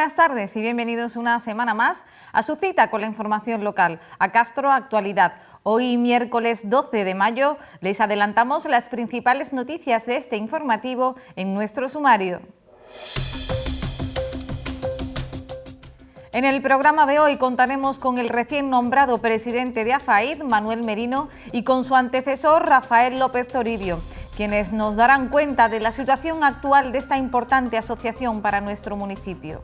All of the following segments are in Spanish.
buenas tardes y bienvenidos una semana más a su cita con la información local, a Castro Actualidad. Hoy, miércoles 12 de mayo, les adelantamos las principales noticias de este informativo en nuestro sumario. En el programa de hoy contaremos con el recién nombrado presidente de AFAID, Manuel Merino, y con su antecesor, Rafael López Toribio, quienes nos darán cuenta de la situación actual de esta importante asociación para nuestro municipio.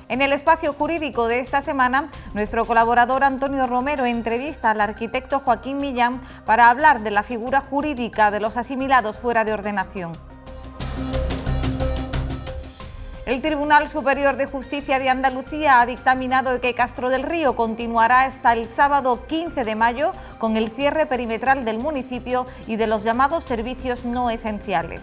En el espacio jurídico de esta semana, nuestro colaborador Antonio Romero entrevista al arquitecto Joaquín Millán para hablar de la figura jurídica de los asimilados fuera de ordenación. El Tribunal Superior de Justicia de Andalucía ha dictaminado que Castro del Río continuará hasta el sábado 15 de mayo con el cierre perimetral del municipio y de los llamados servicios no esenciales.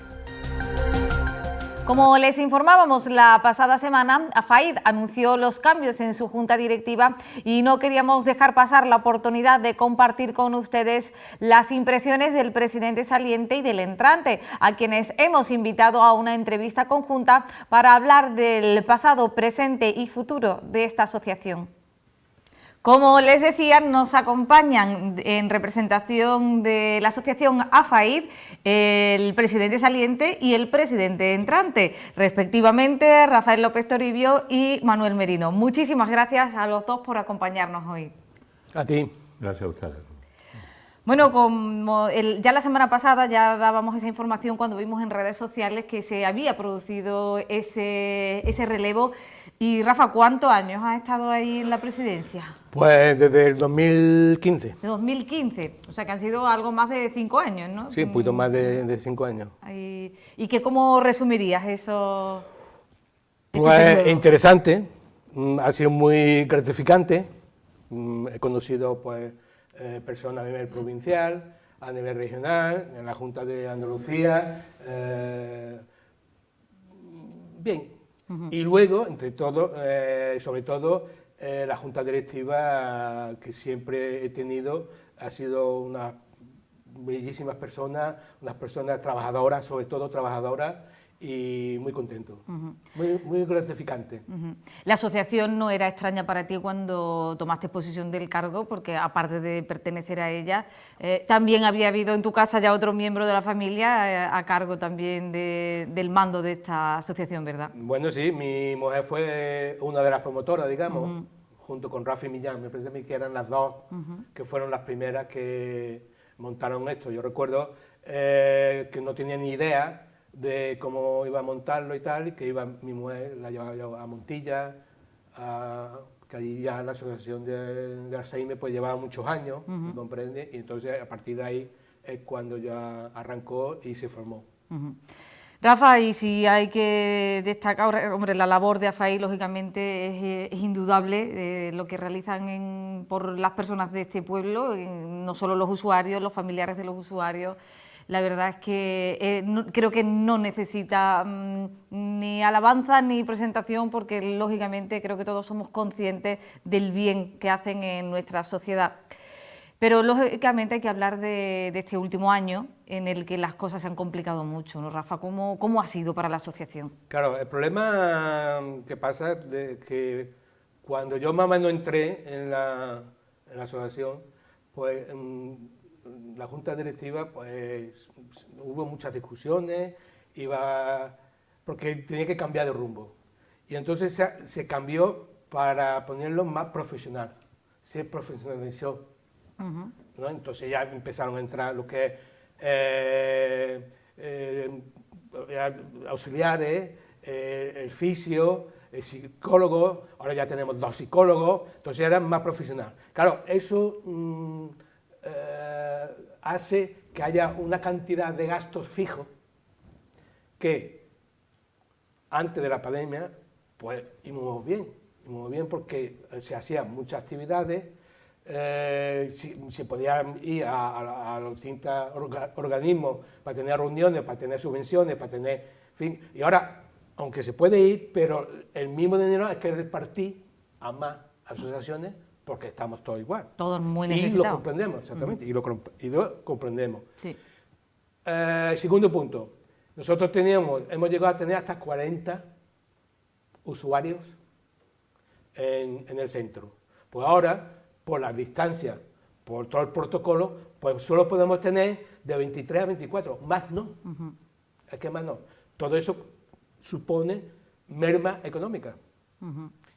Como les informábamos la pasada semana, AFAID anunció los cambios en su junta directiva y no queríamos dejar pasar la oportunidad de compartir con ustedes las impresiones del presidente saliente y del entrante, a quienes hemos invitado a una entrevista conjunta para hablar del pasado, presente y futuro de esta asociación. Como les decía, nos acompañan en representación de la asociación AFAID el presidente saliente y el presidente entrante, respectivamente Rafael López Toribio y Manuel Merino. Muchísimas gracias a los dos por acompañarnos hoy. A ti. Gracias a ustedes. Bueno, como ya la semana pasada ya dábamos esa información cuando vimos en redes sociales que se había producido ese relevo. Y Rafa, ¿cuántos años has estado ahí en la presidencia? Pues desde el 2015. De 2015, o sea que han sido algo más de 5 años, ¿no? Sí, un poquito más de 5 años. ¿Y cómo resumirías eso? Pues interesante, ha sido muy gratificante. He conocido pues personas a nivel provincial, a nivel regional, en la Junta de Andalucía. Bien. Y luego, entre todo, sobre todo, la Junta Directiva que siempre he tenido ha sido unas bellísimas personas, unas personas trabajadoras, sobre todo trabajadoras, y muy contento, muy gratificante. La asociación no era extraña para ti cuando tomaste posesión del cargo, porque aparte de pertenecer a ella, también había habido en tu casa ya otro miembro de la familia a cargo también del mando de esta asociación, ¿verdad? Bueno, sí, mi mujer fue una de las promotoras, digamos, junto con Rafa y Millán, me parece a mí que eran las dos que fueron las primeras que montaron esto. Yo recuerdo que no tenía ni idea de cómo iba a montarlo y tal, y que iba mi mujer, la llevaba a Montilla, que allí ya la asociación de Alzheimer pues llevaba muchos años, ¿me comprende? Y entonces a partir de ahí es cuando ya arrancó y se formó. Rafa, y si hay que destacar, hombre, la labor de AFAID lógicamente es indudable, lo que realizan por las personas de este pueblo, no solo los usuarios, los familiares de los usuarios. La verdad es que creo que no necesita ni alabanza ni presentación, porque lógicamente creo que todos somos conscientes del bien que hacen en nuestra sociedad. Pero lógicamente hay que hablar de este último año en el que las cosas se han complicado mucho, ¿no, Rafa? ¿Cómo ha sido para la asociación? Claro, el problema que pasa es que cuando yo más o menos entré en la asociación, pues la junta directiva pues hubo muchas discusiones, porque tenía que cambiar de rumbo. Y entonces se cambió para ponerlo más profesional, se profesionalizó. ¿No? Entonces ya empezaron a entrar lo que auxiliares, el fisio, el psicólogo, ahora ya tenemos 2 psicólogos, entonces era más profesional. Claro, eso hace que haya una cantidad de gastos fijos que antes de la pandemia pues íbamos bien porque se hacían muchas actividades, se podía ir a los distintos organismos para tener reuniones, para tener subvenciones, para tener, en fin, y ahora, aunque se puede ir, pero el mismo dinero hay que repartir a más asociaciones porque estamos todos igual. Todos muy necesitados. Y lo comprendemos, exactamente, y lo comprendemos. Sí. Segundo punto, nosotros hemos llegado a tener hasta 40 usuarios en el centro. Pues ahora, por las distancias, por todo el protocolo, pues solo podemos tener de 23 a 24, más no. Es que más no. Todo eso supone merma económica.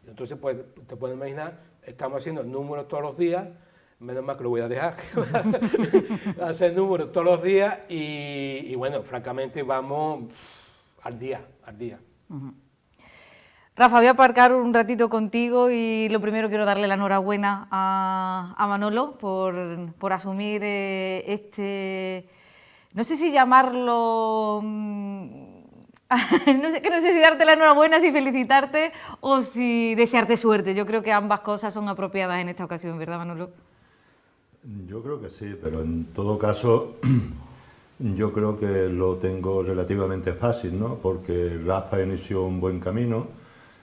Entonces, pues, te puedes imaginar, estamos haciendo números todos los días, menos mal que lo voy a dejar, hacer números todos los días y bueno, francamente vamos al día. Rafa, voy a aparcar un ratito contigo y lo primero quiero darle la enhorabuena a Manolo por asumir no sé si llamarlo, no sé si darte la enhorabuena, si felicitarte o si desearte suerte. Yo creo que ambas cosas son apropiadas en esta ocasión, ¿verdad, Manolo? Yo creo que sí, pero en todo caso yo creo que lo tengo relativamente fácil, ¿no? Porque Rafa inició un buen camino,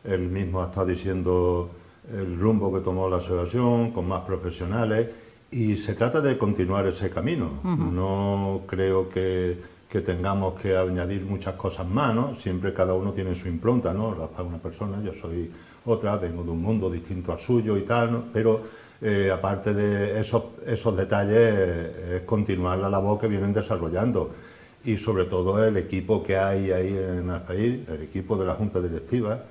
él mismo ha estado diciendo el rumbo que tomó la asociación, con más profesionales, y se trata de continuar ese camino. No creo que tengamos que añadir muchas cosas más, ¿no? Siempre cada uno tiene su impronta, ¿no? Rafa es una persona, yo soy otra, vengo de un mundo distinto al suyo y tal, ¿no? Pero aparte de esos detalles, es continuar la labor que vienen desarrollando. Y sobre todo el equipo que hay ahí en Alfaid, el equipo de la Junta Directiva,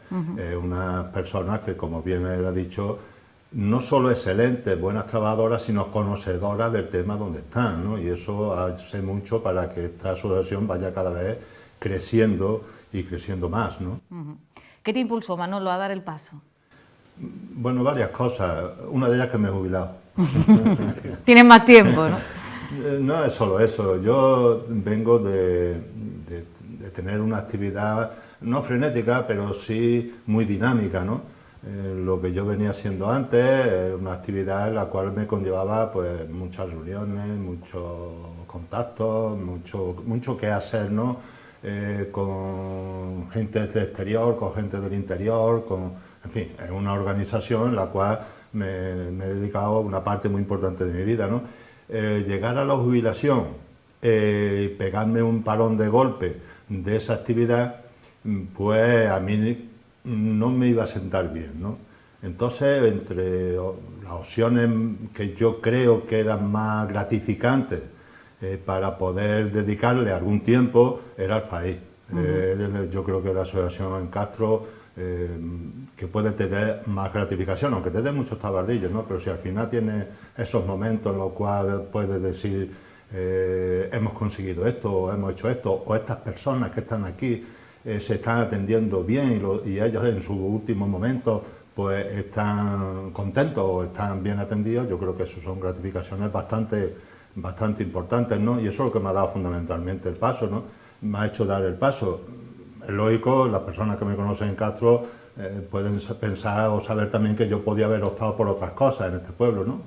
unas personas que, como bien él ha dicho, no solo excelentes, buenas trabajadoras, sino conocedoras del tema donde están, ¿no? Y eso hace mucho para que esta asociación vaya cada vez creciendo y creciendo más, ¿no? ¿Qué te impulsó, Manolo, a dar el paso? Bueno, varias cosas. Una de ellas que me he jubilado. Tienes más tiempo, ¿no? No es solo eso, yo vengo de tener una actividad no frenética, pero sí muy dinámica, ¿no? Lo que yo venía haciendo antes, una actividad en la cual me conllevaba pues muchas reuniones, muchos contactos, mucho que hacer, ¿no? Con gente del exterior, con gente del interior, en fin, es una organización en la cual me he dedicado una parte muy importante de mi vida, ¿no? Llegar a la jubilación y pegarme un parón de golpe de esa actividad, pues a mí no me iba a sentar bien, ¿no? Entonces, entre las opciones que yo creo que eran más gratificantes para poder dedicarle algún tiempo, era Alfaid. Yo creo que la asociación en Castro que puede tener más gratificación, aunque te dé muchos tabardillos, ¿no? Pero si al final tiene esos momentos en los cuales puedes decir hemos conseguido esto, o hemos hecho esto, o estas personas que están aquí se están atendiendo bien y ellos en sus últimos momentos pues están contentos o están bien atendidos, yo creo que eso son gratificaciones bastante importantes, ¿no? Y eso es lo que me ha dado fundamentalmente el paso, ¿no? Me ha hecho dar el paso. Es lógico, las personas que me conocen en Castro pueden pensar o saber también que yo podía haber optado por otras cosas en este pueblo, ¿no?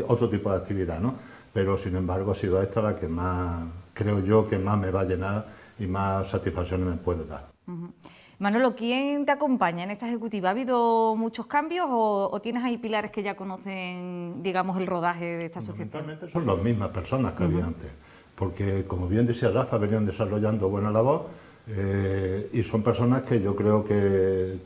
Otro tipo de actividad, ¿no? Pero sin embargo ha sido esta la que más, creo yo, que más me va a llenar y más satisfacciones me puede dar. Manolo, ¿quién te acompaña en esta ejecutiva? ¿Ha habido muchos cambios o tienes ahí pilares que ya conocen, digamos, el rodaje de esta asociación? Fundamentalmente son las mismas personas que había antes, porque como bien decía Rafa, venían desarrollando buena labor y son personas que yo creo que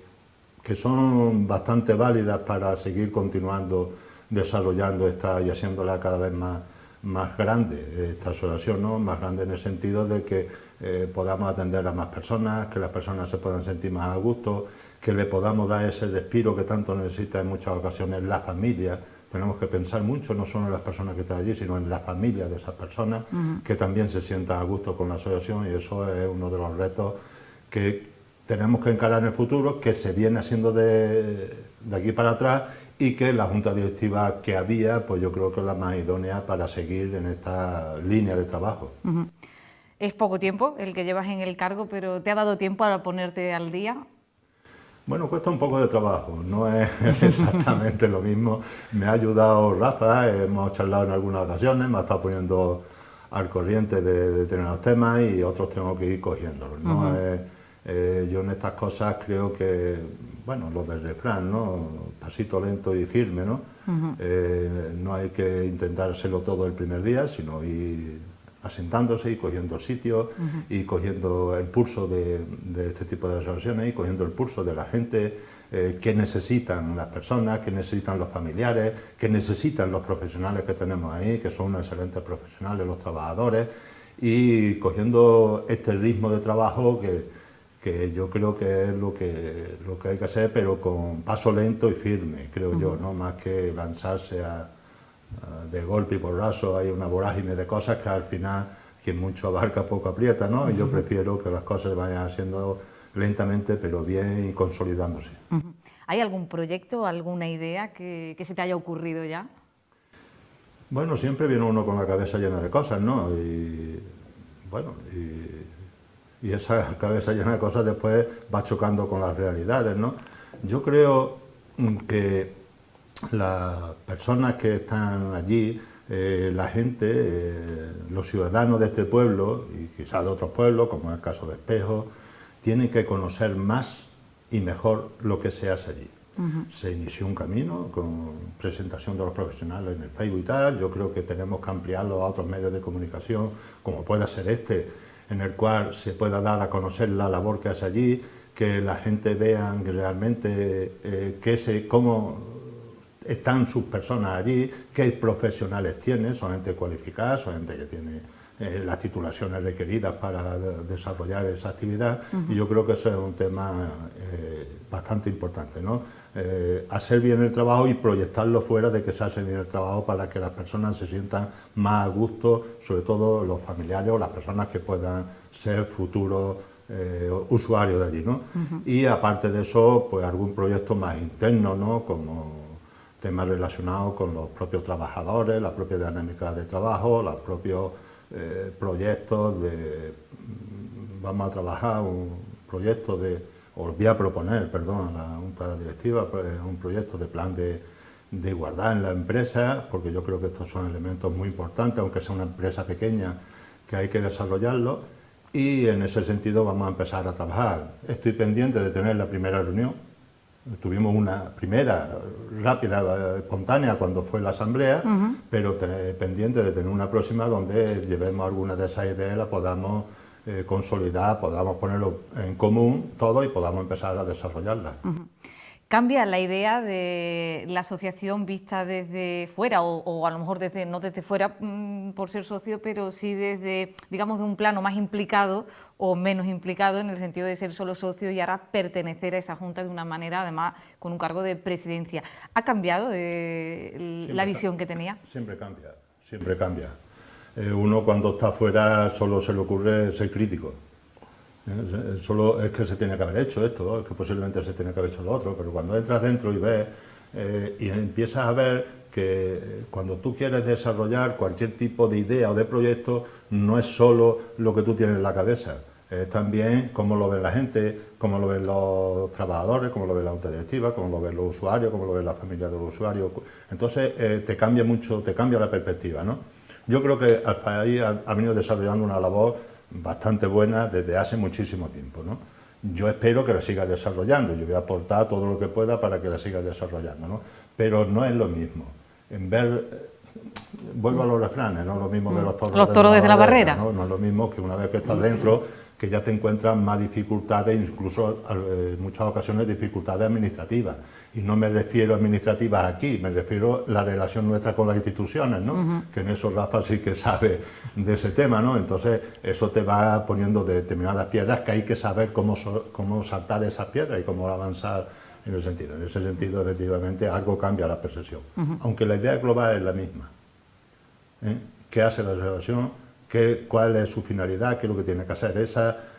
son bastante válidas para seguir continuando desarrollando esta y haciéndola cada vez más grande, esta asociación, ¿no? Más grande en el sentido de que podamos atender a más personas, que las personas se puedan sentir más a gusto, que le podamos dar ese respiro que tanto necesita en muchas ocasiones la familia. Tenemos que pensar mucho, no solo en las personas que están allí, sino en la familia de esas personas, que también se sientan a gusto con la asociación, y eso es uno de los retos que tenemos que encarar en el futuro, que se viene haciendo de aquí para atrás, y que la junta directiva que había, pues yo creo que es la más idónea para seguir en esta línea de trabajo. Es poco tiempo el que llevas en el cargo, pero ¿te ha dado tiempo para ponerte al día? Bueno, cuesta un poco de trabajo, no es exactamente lo mismo. Me ha ayudado Rafa, hemos charlado en algunas ocasiones, me ha estado poniendo al corriente de determinados temas y otros tengo que ir cogiéndolos, ¿no? Yo en estas cosas creo que, bueno, lo del refrán, ¿no? Pasito lento y firme, ¿no? No hay que intentar hacerlo todo el primer día, sino ir asentándose y cogiendo el sitio y cogiendo el pulso de este tipo de asociaciones y cogiendo el pulso de la gente, qué necesitan las personas, qué necesitan los familiares, qué necesitan los profesionales que tenemos ahí, que son unos excelentes profesionales, los trabajadores, y cogiendo este ritmo de trabajo que yo creo que es lo que hay que hacer, pero con paso lento y firme, creo yo, ¿no? Más que lanzarse de golpe y porrazo. Hay una vorágine de cosas que al final quien mucho abarca poco aprieta, ¿no? Y yo prefiero que las cosas vayan haciendo lentamente pero bien y consolidándose. ¿Hay algún proyecto, alguna idea que se te haya ocurrido ya? Bueno, siempre viene uno con la cabeza llena de cosas, ¿no? Y bueno, y esa cabeza llena de cosas después va chocando con las realidades, ¿no? Yo creo que las personas que están allí, la gente, los ciudadanos de este pueblo y quizás de otros pueblos, como es el caso de Espejo, tienen que conocer más y mejor lo que se hace allí. Se inició un camino con presentación de los profesionales en el Facebook y tal. Yo creo que tenemos que ampliarlo a otros medios de comunicación, como pueda ser este, en el cual se pueda dar a conocer la labor que hace allí, que la gente vea realmente cómo están sus personas allí, qué profesionales tienen, son gente cualificada, son gente que tiene las titulaciones requeridas para desarrollar esa actividad, y yo creo que eso es un tema bastante importante, ¿no? Hacer bien el trabajo y proyectarlo fuera de que se hace bien el trabajo para que las personas se sientan más a gusto, sobre todo los familiares o las personas que puedan ser futuros usuarios de allí, ¿no? Y aparte de eso, pues algún proyecto más interno, ¿no? Como temas relacionados con los propios trabajadores, la propia dinámica de trabajo, los propios proyectos vamos a trabajar un proyecto os voy a proponer, perdón, a la Junta Directiva, un proyecto de plan de igualdad en la empresa, porque yo creo que estos son elementos muy importantes, aunque sea una empresa pequeña, que hay que desarrollarlo, y en ese sentido vamos a empezar a trabajar. Estoy pendiente de tener la primera reunión. Tuvimos una primera rápida, espontánea, cuando fue la asamblea, pero pendiente de tener una próxima donde llevemos algunas de esas ideas, las podamos consolidar, podamos ponerlo en común todo y podamos empezar a desarrollarlas. ¿Cambia la idea de la asociación vista desde fuera o a lo mejor no desde fuera por ser socio, pero sí desde, digamos, de un plano más implicado o menos implicado en el sentido de ser solo socio y ahora pertenecer a esa junta de una manera, además, con un cargo de presidencia? ¿Ha cambiado la visión que tenía? Siempre cambia, siempre cambia. Uno cuando está fuera solo se le ocurre ser crítico. Solo es que se tiene que haber hecho esto, es que posiblemente se tiene que haber hecho lo otro, pero cuando entras dentro y ves y empiezas a ver que cuando tú quieres desarrollar cualquier tipo de idea o de proyecto, no es solo lo que tú tienes en la cabeza, es también cómo lo ve la gente, cómo lo ven los trabajadores, cómo lo ve la junta directiva, cómo lo ven los usuarios, cómo lo ve la familia de los usuarios. Entonces te cambia mucho, te cambia la perspectiva, ¿no? Yo creo que Alfaí ha venido desarrollando una labor bastante buena desde hace muchísimo tiempo, ¿no? Yo espero que la siga desarrollando, yo voy a aportar todo lo que pueda para que la siga desarrollando, ¿no? Pero no es lo mismo. Vuelvo a los refranes, no es lo mismo ver los toros desde la barrera. ¿no? No es lo mismo que una vez que estás dentro, que ya te encuentras más dificultades, incluso en muchas ocasiones dificultades administrativas. Y no me refiero a administrativas aquí, me refiero a la relación nuestra con las instituciones, ¿no? Que en eso Rafa sí que sabe de ese tema, ¿no? Entonces eso te va poniendo determinadas piedras que hay que saber cómo saltar esas piedras y cómo avanzar en ese sentido. En ese sentido, efectivamente, algo cambia la percepción. Aunque la idea global es la misma. ¿Qué hace la asociación? ¿Cuál es su finalidad? ¿Qué es lo que tiene que hacer?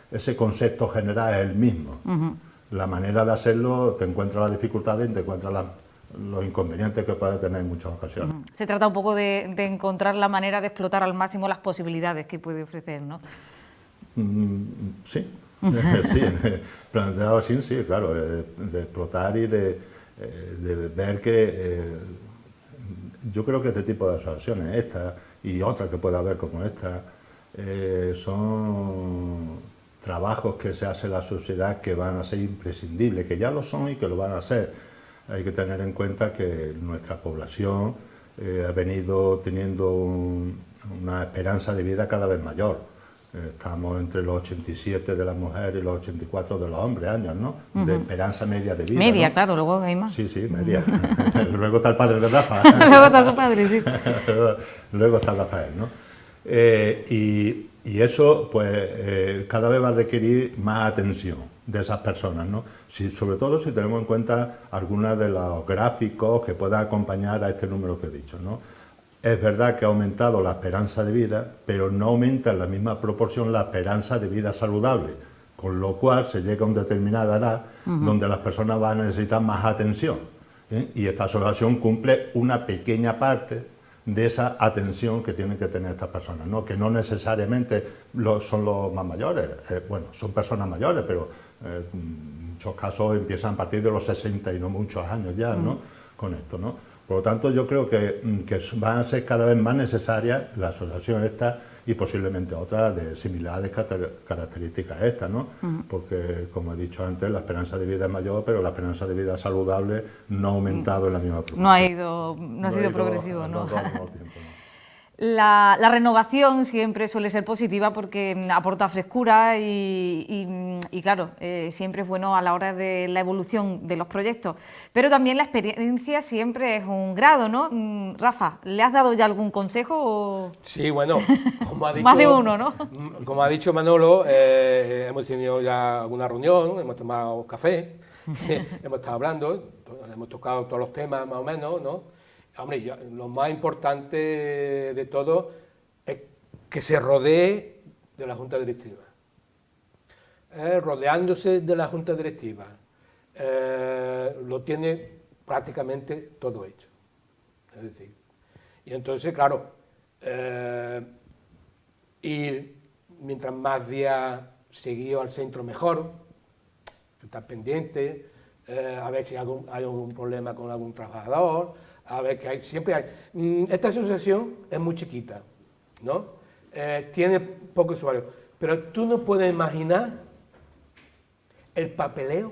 Ese concepto general es el mismo. La manera de hacerlo, te encuentras las dificultades y te encuentras los inconvenientes que puede tener en muchas ocasiones. Se trata un poco de encontrar la manera de explotar al máximo las posibilidades que puede ofrecer, ¿no? Sí, sí, planteado así, sí, claro, de explotar y de ver que yo creo que este tipo de asociaciones, esta y otras que pueda haber como esta, son trabajos que se hace en la sociedad que van a ser imprescindibles, que ya lo son y que lo van a ser. Hay que tener en cuenta que nuestra población ha venido teniendo una esperanza de vida cada vez mayor. Estamos entre los 87 de las mujeres y los 84 de los hombres años, ¿no? De esperanza media de vida. Media, ¿no? claro, luego hay más. Sí, sí, media. Luego está el padre de Rafa. Luego está su padre, sí. Luego está Rafael, ¿no? Y eso, pues, cada vez va a requerir más atención de esas personas, ¿no? Sobre todo si tenemos en cuenta algunos de los gráficos que puedan acompañar a este número que he dicho, ¿no? Es verdad que ha aumentado la esperanza de vida, pero no aumenta en la misma proporción la esperanza de vida saludable, con lo cual se llega a una determinada edad donde las personas van a necesitar más atención, ¿eh? Y esta asociación cumple una pequeña parte de esa atención que tienen que tener estas personas, ¿no? Que no necesariamente son los más mayores, bueno, son personas mayores, pero en muchos casos empiezan a partir de los 60 y no muchos años ya, ¿no? Con esto, ¿no? Por lo tanto, yo creo que van a ser cada vez más necesarias la asociación esta y posiblemente otras de similares características a esta, ¿no? Porque, como he dicho antes, la esperanza de vida es mayor, pero la esperanza de vida saludable no ha aumentado en la misma proporción. No ha sido progresivo, ¿no? No. La renovación siempre suele ser positiva porque aporta frescura y claro, siempre es bueno a la hora de la evolución de los proyectos. Pero también la experiencia siempre es un grado, ¿no? Rafa, ¿le has dado ya algún consejo? O... Sí, bueno, como ha dicho, más de uno, ¿no? Como ha dicho Manolo, hemos tenido ya alguna reunión, hemos tomado café, hemos estado hablando, hemos tocado todos los temas más o menos, ¿no? Hombre, lo más importante de todo es que se rodee de la Junta Directiva. Rodeándose de la Junta Directiva, lo tiene prácticamente todo hecho. Es decir, y entonces, claro, ir mientras más días seguido al centro mejor, estar pendiente, a ver si hay algún problema con algún trabajador. A ver, que siempre hay. Esta asociación es muy chiquita, ¿no? Tiene pocos usuarios, pero tú no puedes imaginar el papeleo.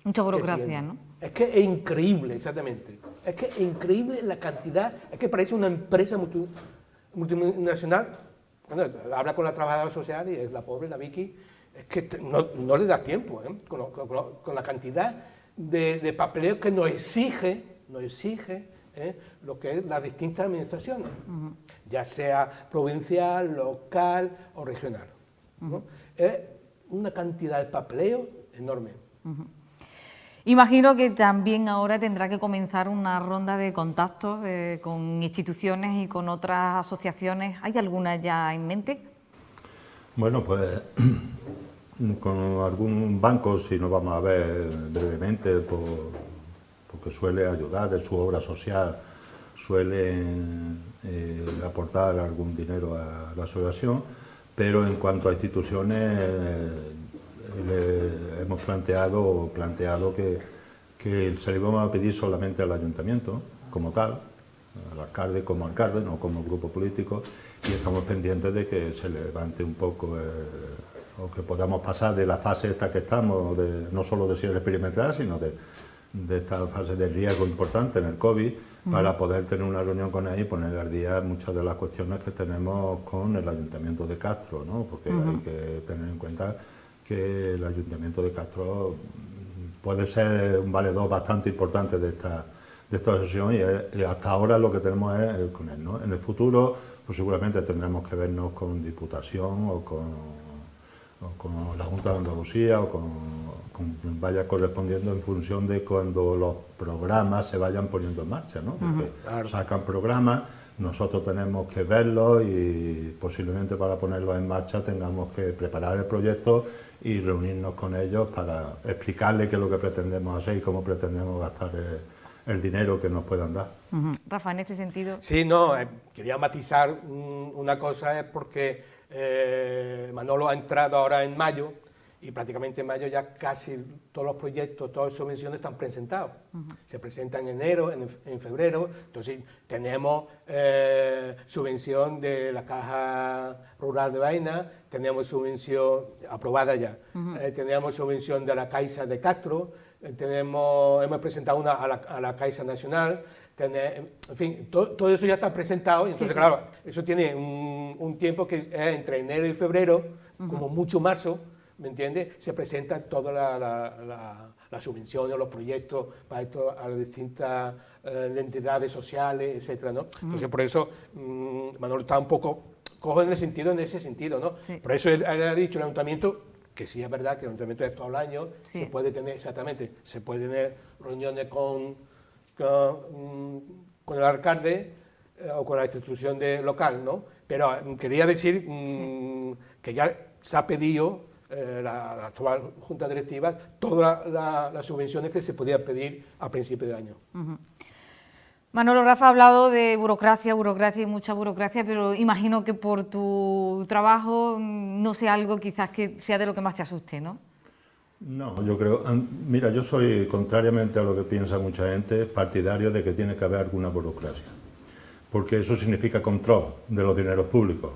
Mucha burocracia, ¿no? Es que es increíble, exactamente. Es que es increíble la cantidad, es que parece una empresa multinacional. Bueno, habla con la trabajadora social y es la pobre, la Vicky, es que no le da tiempo, ¿eh? Con la cantidad de papeleo que nos exige lo que es las distintas administraciones, ya sea provincial, local o regional, ¿no? Es una cantidad de papeleo enorme. Imagino que también ahora tendrá que comenzar una ronda de contactos con instituciones y con otras asociaciones. ¿Hay alguna ya en mente? Bueno, pues con algún banco, si nos vamos a ver brevemente, porque suele ayudar de su obra social, suele aportar algún dinero a la asociación, pero en cuanto a instituciones hemos planteado que se le vamos a pedir solamente al ayuntamiento como tal, al alcalde como alcalde, no como grupo político, y estamos pendientes de que se levante un poco o que podamos pasar de la fase esta que estamos, no solo de cierre perimetral, sino de esta fase de riesgo importante en el COVID, para poder tener una reunión con él y poner al día muchas de las cuestiones que tenemos con el Ayuntamiento de Castro, ¿no? Porque hay que tener en cuenta que el Ayuntamiento de Castro puede ser un valedor bastante importante de esta asociación y hasta ahora lo que tenemos es con él, ¿no? En el futuro pues seguramente tendremos que vernos con Diputación o con la Junta de Andalucía o con quien vaya correspondiendo en función de cuando los programas se vayan poniendo en marcha, ¿no? Porque sacan programas, nosotros tenemos que verlos y posiblemente para ponerlos en marcha tengamos que preparar el proyecto y reunirnos con ellos para explicarles qué es lo que pretendemos hacer y cómo pretendemos gastar el dinero que nos puedan dar. Rafa, en este sentido... Sí, no, quería matizar una cosa, es porque Manolo ha entrado ahora en mayo y prácticamente en mayo ya casi todos los proyectos, todas las subvenciones están presentados. Se presentan en enero, en febrero, entonces tenemos subvención de la Caja Rural de Baena, tenemos subvención aprobada ya, tenemos subvención de la Caixa de Castro, hemos presentado una a la Caixa Nacional, tener, en fin, todo eso ya está presentado, y entonces, Sí, sí. claro, eso tiene un tiempo que es entre enero y febrero, como mucho marzo, ¿me entiendes? Se presentan todas las subvenciones, los proyectos para esto, a las distintas entidades sociales, etcétera, ¿no? Entonces, por eso, Manolo está un poco cojo en ese sentido, ¿no? Sí. Por eso él ha dicho el ayuntamiento, que sí es verdad que el ayuntamiento es todo el año, Sí. se puede tener, exactamente, se puede tener reuniones con el alcalde o con la institución local, ¿no? Pero quería decir que ya se ha pedido la actual Junta Directiva todas las subvenciones que se podían pedir a principio del año. Manolo, Rafa ha hablado de burocracia y mucha burocracia, pero imagino que por tu trabajo no sea algo quizás que sea de lo que más te asuste, ¿no? No, yo creo, mira, yo soy, contrariamente a lo que piensa mucha gente, partidario de que tiene que haber alguna burocracia, porque eso significa control de los dineros públicos,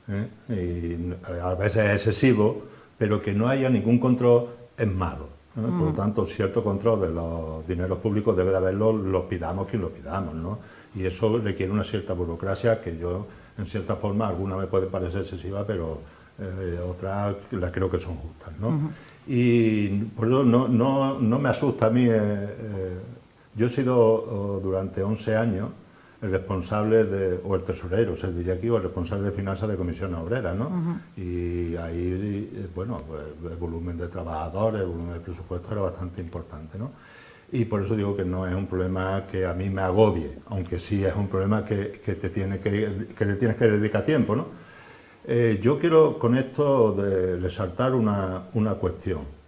¿eh? Y a veces es excesivo, pero que no haya ningún control es malo. Por lo tanto, cierto control de los dineros públicos debe de haberlo, los pidamos quien los pidamos, ¿no? Y eso requiere una cierta burocracia que yo, en cierta forma, alguna me puede parecer excesiva, pero otras las creo que son justas, ¿no? Y por eso no me asusta a mí. Yo he sido durante 11 años el responsable o el tesorero, se diría aquí, o el responsable de finanzas de Comisiones Obreras, ¿no? Y ahí, bueno, pues, el volumen de trabajadores, el volumen de presupuesto era bastante importante, ¿no? Y por eso digo que no es un problema que a mí me agobie, aunque sí es un problema que le tienes que dedicar tiempo, ¿no? Yo quiero con esto resaltar una cuestión.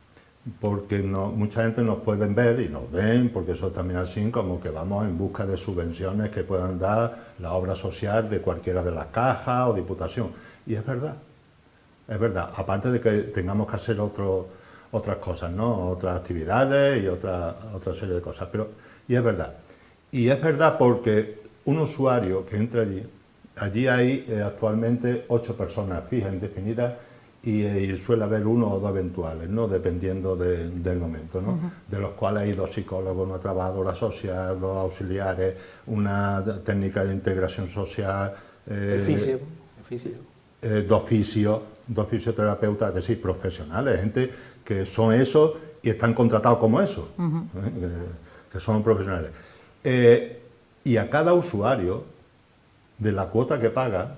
Porque mucha gente nos pueden ver y nos ven, porque eso también es así, como que vamos en busca de subvenciones que puedan dar la obra social de cualquiera de las cajas o diputación. Y es verdad, aparte de que tengamos que hacer otras cosas, ¿no? Otras actividades y otra serie de cosas, y es verdad. Y es verdad porque un usuario que entra allí hay actualmente 8 personas fijas, indefinidas, y suele haber 1 o 2 eventuales, ¿no? Dependiendo del momento, ¿no? De los cuales hay 2 psicólogos, una trabajadora social, 2 auxiliares, una técnica de integración social, dos fisioterapeutas, es decir, profesionales, gente que son eso y están contratados como eso, que son profesionales. Y a cada usuario, de la cuota que paga,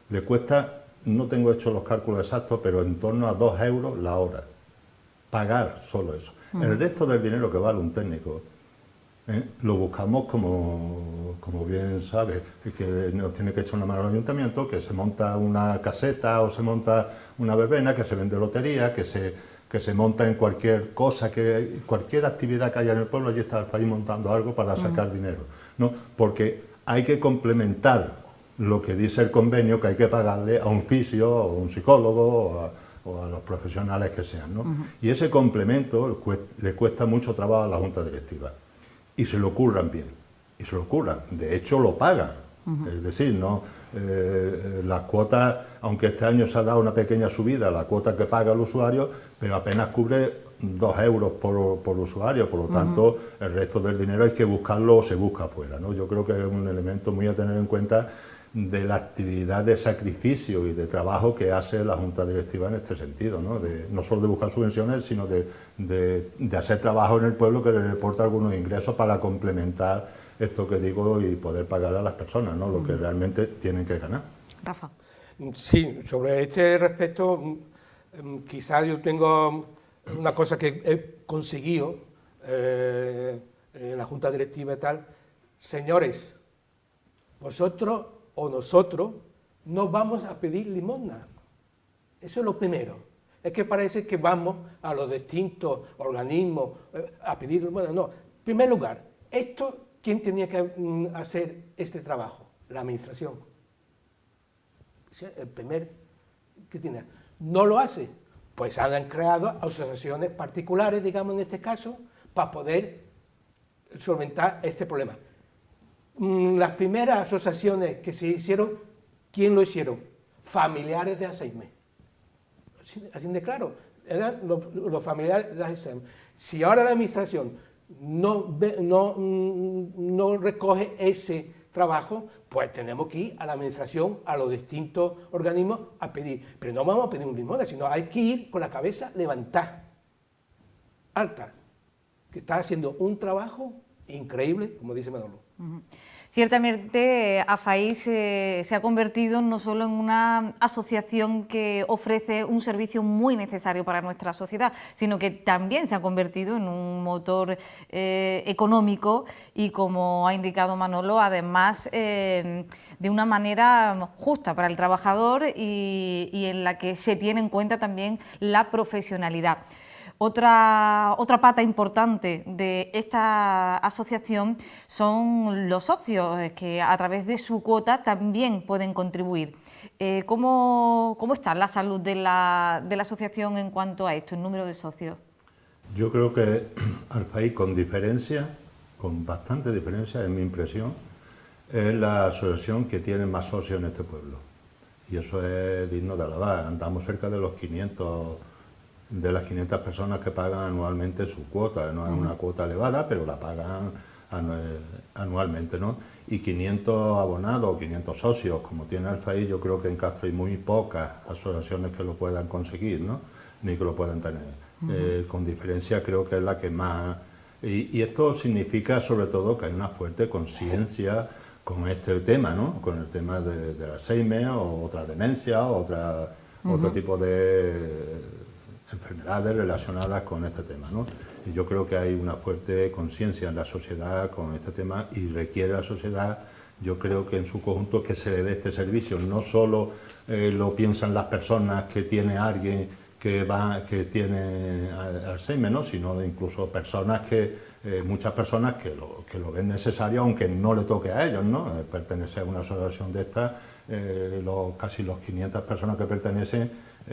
le cuesta, no tengo hecho los cálculos exactos, pero en torno a 2 euros la hora. Pagar solo eso. El resto del dinero que vale un técnico, lo buscamos como bien sabes, que nos tiene que echar una mano al ayuntamiento, que se monta una caseta o se monta una verbena, que se vende lotería, que se monta en cualquier cosa, cualquier actividad que haya en el pueblo, allí está el país montando algo para sacar dinero, ¿no? Porque hay que complementar lo que dice el convenio, que hay que pagarle a un fisio o un psicólogo o a los profesionales que sean, ¿no? Y ese complemento le cuesta mucho trabajo a la Junta Directiva. Y se lo curran bien, de hecho lo pagan. Es decir, ¿no? Las cuotas, aunque este año se ha dado una pequeña subida a la cuota que paga el usuario, pero apenas cubre 2 euros por usuario, por lo tanto el resto del dinero hay que buscarlo o se busca afuera, ¿no? Yo creo que es un elemento muy a tener en cuenta de la actividad de sacrificio y de trabajo que hace la Junta Directiva en este sentido, ¿no? No solo de buscar subvenciones, sino de hacer trabajo en el pueblo que le reporta algunos ingresos para complementar esto que digo y poder pagar a las personas, ¿no? Lo que realmente tienen que ganar. Rafa. Sí, sobre este respecto, quizás yo tengo una cosa que he conseguido en la Junta Directiva y tal. Señores, vosotros o nosotros no vamos a pedir limosna. Eso es lo primero. Es que parece que vamos a los distintos organismos a pedir limosna. No, en primer lugar, ¿quién tenía que hacer este trabajo? La administración. El primer que tiene. No lo hace. Pues han creado asociaciones particulares, digamos en este caso, para poder solventar este problema. Las primeras asociaciones que se hicieron, ¿quién lo hicieron? Familiares de Alzheimer. Así de claro, eran los familiares de Alzheimer. Si ahora la administración no recoge ese trabajo, pues tenemos que ir a la administración, a los distintos organismos a pedir. Pero no vamos a pedir un limosna, sino hay que ir con la cabeza levantada, alta, que está haciendo un trabajo increíble, como dice Manolo. Ciertamente, AFAI se ha convertido no solo en una asociación que ofrece un servicio muy necesario para nuestra sociedad, sino que también se ha convertido en un motor económico y, como ha indicado Manolo, además de una manera justa para el trabajador y en la que se tiene en cuenta también la profesionalidad. Otra pata importante de esta asociación son los socios, que a través de su cuota también pueden contribuir. ¿Cómo está la salud de la asociación en cuanto a esto, el número de socios? Yo creo que AFAI, con bastante diferencia, en mi impresión, es la asociación que tiene más socios en este pueblo. Y eso es digno de alabar. Andamos cerca de los 500... de las 500 personas que pagan anualmente su cuota. No es una cuota elevada, pero la pagan anualmente, ¿no? Y 500 abonados, 500 socios, como tiene AFAI, yo creo que en Castro hay muy pocas asociaciones que lo puedan conseguir, ¿no? Ni que lo puedan tener. Con diferencia creo que es la que más... Y esto significa sobre todo que hay una fuerte conciencia con este tema, ¿no? Con el tema del Alzheimer o otra demencia, otro tipo de enfermedades relacionadas con este tema, ¿no? Y yo creo que hay una fuerte conciencia en la sociedad con este tema y requiere la sociedad, yo creo que en su conjunto, que se le dé este servicio. No solo lo piensan las personas que tiene alguien que tiene Alzheimer, ¿no? Sino incluso personas muchas personas que lo ven necesario, aunque no le toque a ellos, ¿no? Pertenecer a una asociación de estas, casi los 500 personas que pertenecen,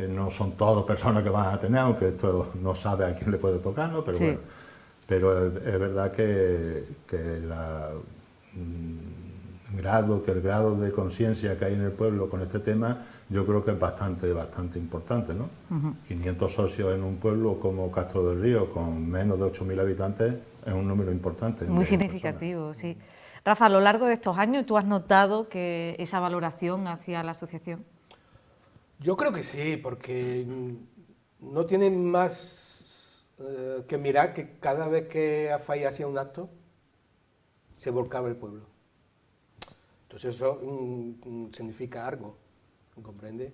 no son todas personas que van a tener, aunque esto no sabe a quién le puede tocar, ¿no? Pero, sí. Bueno, pero es verdad que el grado de conciencia que hay en el pueblo con este tema, yo creo que es bastante importante, ¿no? 500 socios en un pueblo como Castro del Río, con menos de 8.000 habitantes, es un número importante. Muy significativo, sí. Rafa, a lo largo de estos años, ¿tú has notado que esa valoración hacia la asociación? Yo creo que sí, porque no tienen más que mirar que cada vez que AFAI hacía un acto, se volcaba el pueblo. Entonces eso significa algo, ¿comprende?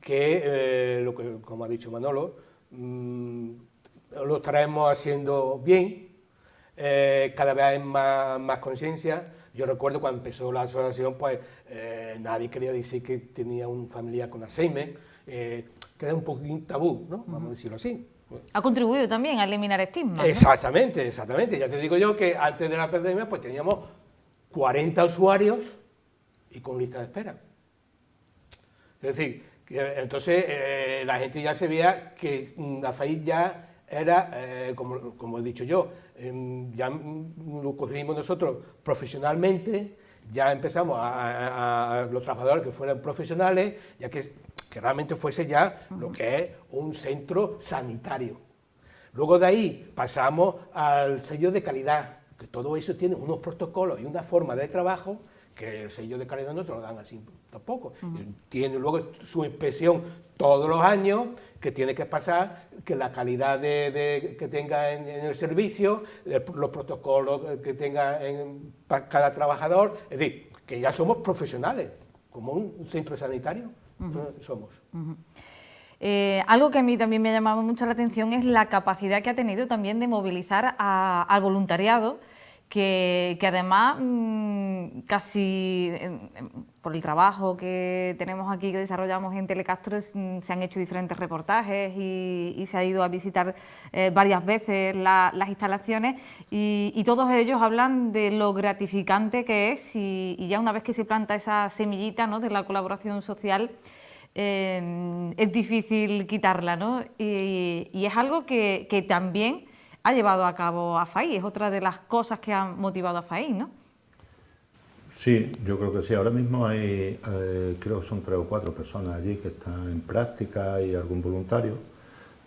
Que, como ha dicho Manolo, lo estaremos haciendo bien, cada vez hay más conciencia. Yo recuerdo cuando empezó la asociación, pues nadie quería decir que tenía un familiar con Alzheimer, que era un poquín tabú, ¿no? Vamos a decirlo así. Ha contribuido también a eliminar estigmas, ¿no? Exactamente. Ya te digo yo que antes de la pandemia pues teníamos 40 usuarios y con lista de espera. Es decir, entonces la gente ya se veía que AFAI ya era, como he dicho yo, ya lo cogimos nosotros profesionalmente, ya empezamos a los trabajadores que fueran profesionales, ya que realmente fuese ya lo que es un centro sanitario. Luego de ahí pasamos al sello de calidad, que todo eso tiene unos protocolos y una forma de trabajo que el sello de calidad no te lo dan así tampoco. Tiene luego su inspección todos los años, que tiene que pasar, que la calidad que tenga en el servicio, los protocolos que tenga para cada trabajador, es decir, que ya somos profesionales, como un centro sanitario somos. Algo que a mí también me ha llamado mucho la atención es la capacidad que ha tenido también de movilizar al voluntariado, que además casi por el trabajo que tenemos aquí, que desarrollamos en Telecastro, se han hecho diferentes reportajes y se ha ido a visitar varias veces las instalaciones y todos ellos hablan de lo gratificante que es y ya una vez que se planta esa semillita, ¿no?, de la colaboración social, es difícil quitarla, ¿no? Y es algo que también ha llevado a cabo AFAI, es otra de las cosas que han motivado a AFAI, ¿no? Sí, yo creo que sí. Ahora mismo hay, creo que son 3 o 4 personas allí que están en práctica y algún voluntario,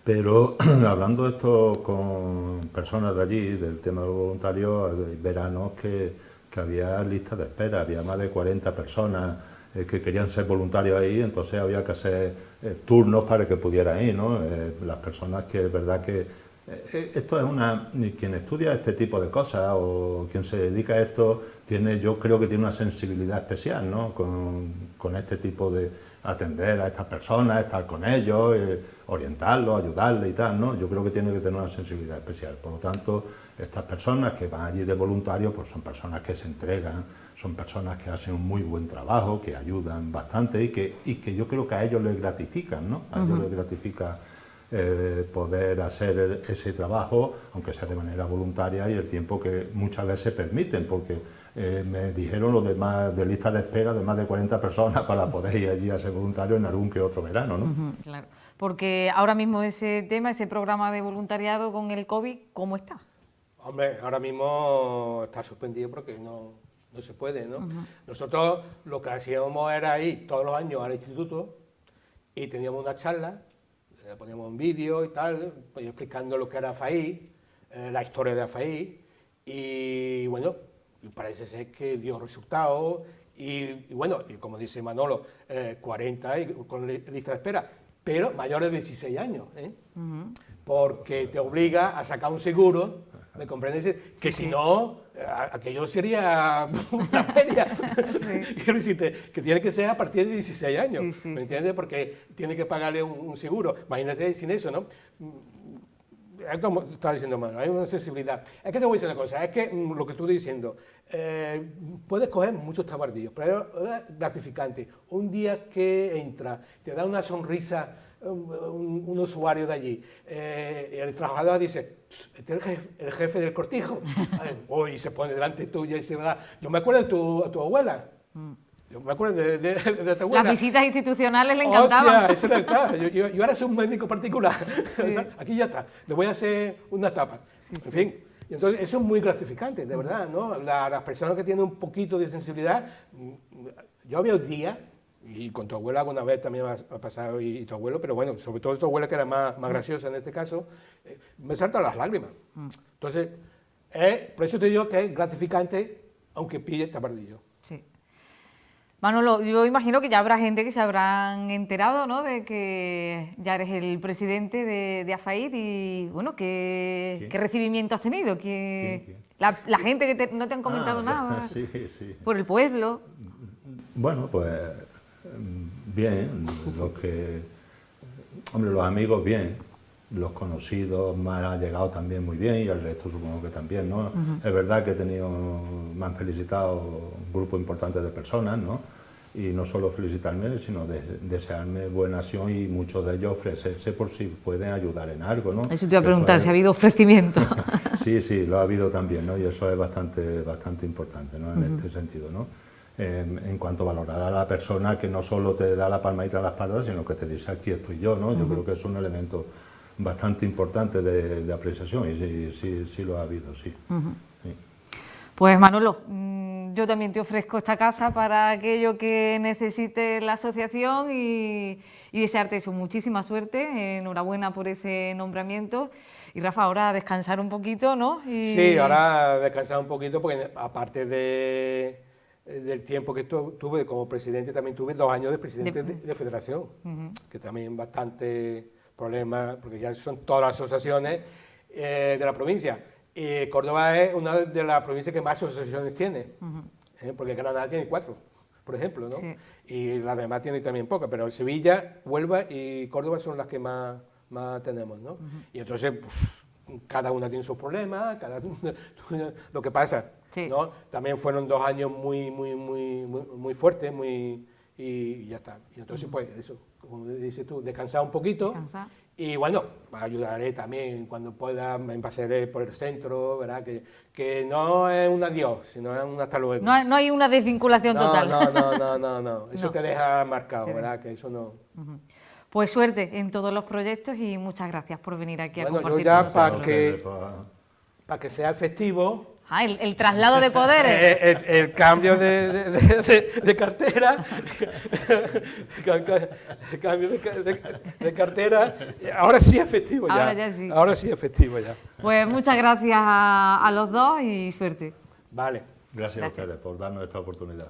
Pero hablando esto con personas de allí, del tema de los voluntarios, hay veranos que había listas de espera, había más de 40 personas que querían ser voluntarios ahí, entonces había que hacer turnos para que pudieran ir, ¿no? Las personas que es verdad que esto es quien estudia este tipo de cosas o quien se dedica a esto, yo creo que tiene una sensibilidad especial, ¿no? Con este tipo de atender a estas personas, estar con ellos, orientarlos, ayudarles y tal, ¿no? Yo creo que tiene que tener una sensibilidad especial. Por lo tanto, estas personas que van allí de voluntarios, pues son personas que se entregan, son personas que hacen un muy buen trabajo, que ayudan bastante y que yo creo que a ellos les gratifican, ¿no? A ellos les gratifica poder hacer ese trabajo, aunque sea de manera voluntaria y el tiempo que muchas veces permiten, porque me dijeron lo de lista de espera de más de 40 personas para poder ir allí a ser voluntario en algún que otro verano, ¿no? Claro, porque ahora mismo ese tema, ese programa de voluntariado con el COVID, ¿cómo está? Hombre, ahora mismo está suspendido porque no se puede, ¿no? Nosotros lo que hacíamos era ir todos los años al instituto y teníamos una charla, poníamos un vídeo y tal, pues explicando lo que era AFAI, la historia de AFAI, y bueno, parece ser que dio resultados, y bueno, y como dice Manolo, 40 con lista de espera, pero mayores de 16 años, porque te obliga a sacar un seguro, ¿me comprendes? Que si no, aquello sería una feria. Quiero decirte, que tiene que ser a partir de 16 años, ¿me entiendes? Porque tiene que pagarle un seguro. Imagínate sin eso, ¿no? Es como estaba diciendo Manuel, hay una sensibilidad. Es que te voy a decir una cosa, es que lo que tú estás diciendo, puedes coger muchos tabardillos, pero es gratificante. Un día que entra, te da una sonrisa un usuario de allí, y el trabajador dice, este es el jefe del cortijo, y se pone delante tuya y se va. Yo me acuerdo de tu abuela. Yo me acuerdo de tu abuela. Las visitas institucionales le encantaban. Eso era claro. Yo ahora soy un médico particular. O sea, aquí ya está. Le voy a hacer una tapa. En fin. Y entonces eso es muy gratificante, de verdad, ¿no? Las personas que tienen un poquito de sensibilidad, yo había un día, y con tu abuela alguna vez también ha pasado, y tu abuelo, pero bueno, sobre todo tu abuela que era más graciosa en este caso, me saltan las lágrimas. Entonces, por eso te digo que es gratificante, aunque pille tabardillo. Sí. Manolo, yo imagino que ya habrá gente que se habrán enterado, ¿no?, de que ya eres el presidente de AFAID y, bueno, ¿qué recibimiento has tenido? ¿Quién? La gente que no te han comentado nada. Sí. Por el pueblo. Bueno, pues bien, los amigos bien, los conocidos más allegados también muy bien y el resto supongo que también, ¿no? Es verdad que me han felicitado un grupo importante de personas, ¿no? Y no solo felicitarme, sino desearme buena acción y muchos de ellos ofrecerse por si pueden ayudar en algo, ¿no? Eso te iba a preguntar, si ha habido ofrecimiento. Sí, lo ha habido también, ¿no? Y eso es bastante importante, ¿no? En este sentido, ¿no? En cuanto a valorar a la persona que no solo te da la palmadita en la espalda, sino que te dice aquí estoy yo, ¿no? Yo creo que es un elemento bastante importante de apreciación y sí lo ha habido, sí. Sí. Pues Manolo, yo también te ofrezco esta casa para aquello que necesite la asociación y desearte eso, muchísima suerte, enhorabuena por ese nombramiento. Y Rafa, ahora a descansar un poquito, ¿no? Sí, ahora a descansar un poquito porque aparte del tiempo que tuve como presidente, también tuve 2 años de presidente de federación, que también bastante problemas, porque ya son todas las asociaciones de la provincia. Córdoba es una de las provincias que más asociaciones tiene, porque Granada tiene 4, por ejemplo, ¿no? Sí. Y las demás tienen también pocas, pero Sevilla, Huelva y Córdoba son las que más tenemos, ¿no? Y entonces cada una tiene sus problemas, lo que pasa, ¿no? También fueron 2 años muy fuertes, y ya está. Y entonces, pues eso, como dices tú, descansar un poquito. Y bueno, ayudaré también cuando pueda, me pasaré por el centro, ¿verdad? Que no es un adiós, sino es un hasta luego. No hay una desvinculación total. No. Eso te deja marcado, ¿verdad? Que eso no. Pues suerte en todos los proyectos y muchas gracias por venir aquí a compartir yo ya con nosotros. para que sea efectivo, Ah, el traslado de poderes. El cambio de cartera, el cambio de cartera, ahora sí efectivo ya. Ahora ya sí. Ahora sí efectivo ya. Pues muchas gracias a los dos y suerte. Vale. Gracias a ustedes por darnos esta oportunidad.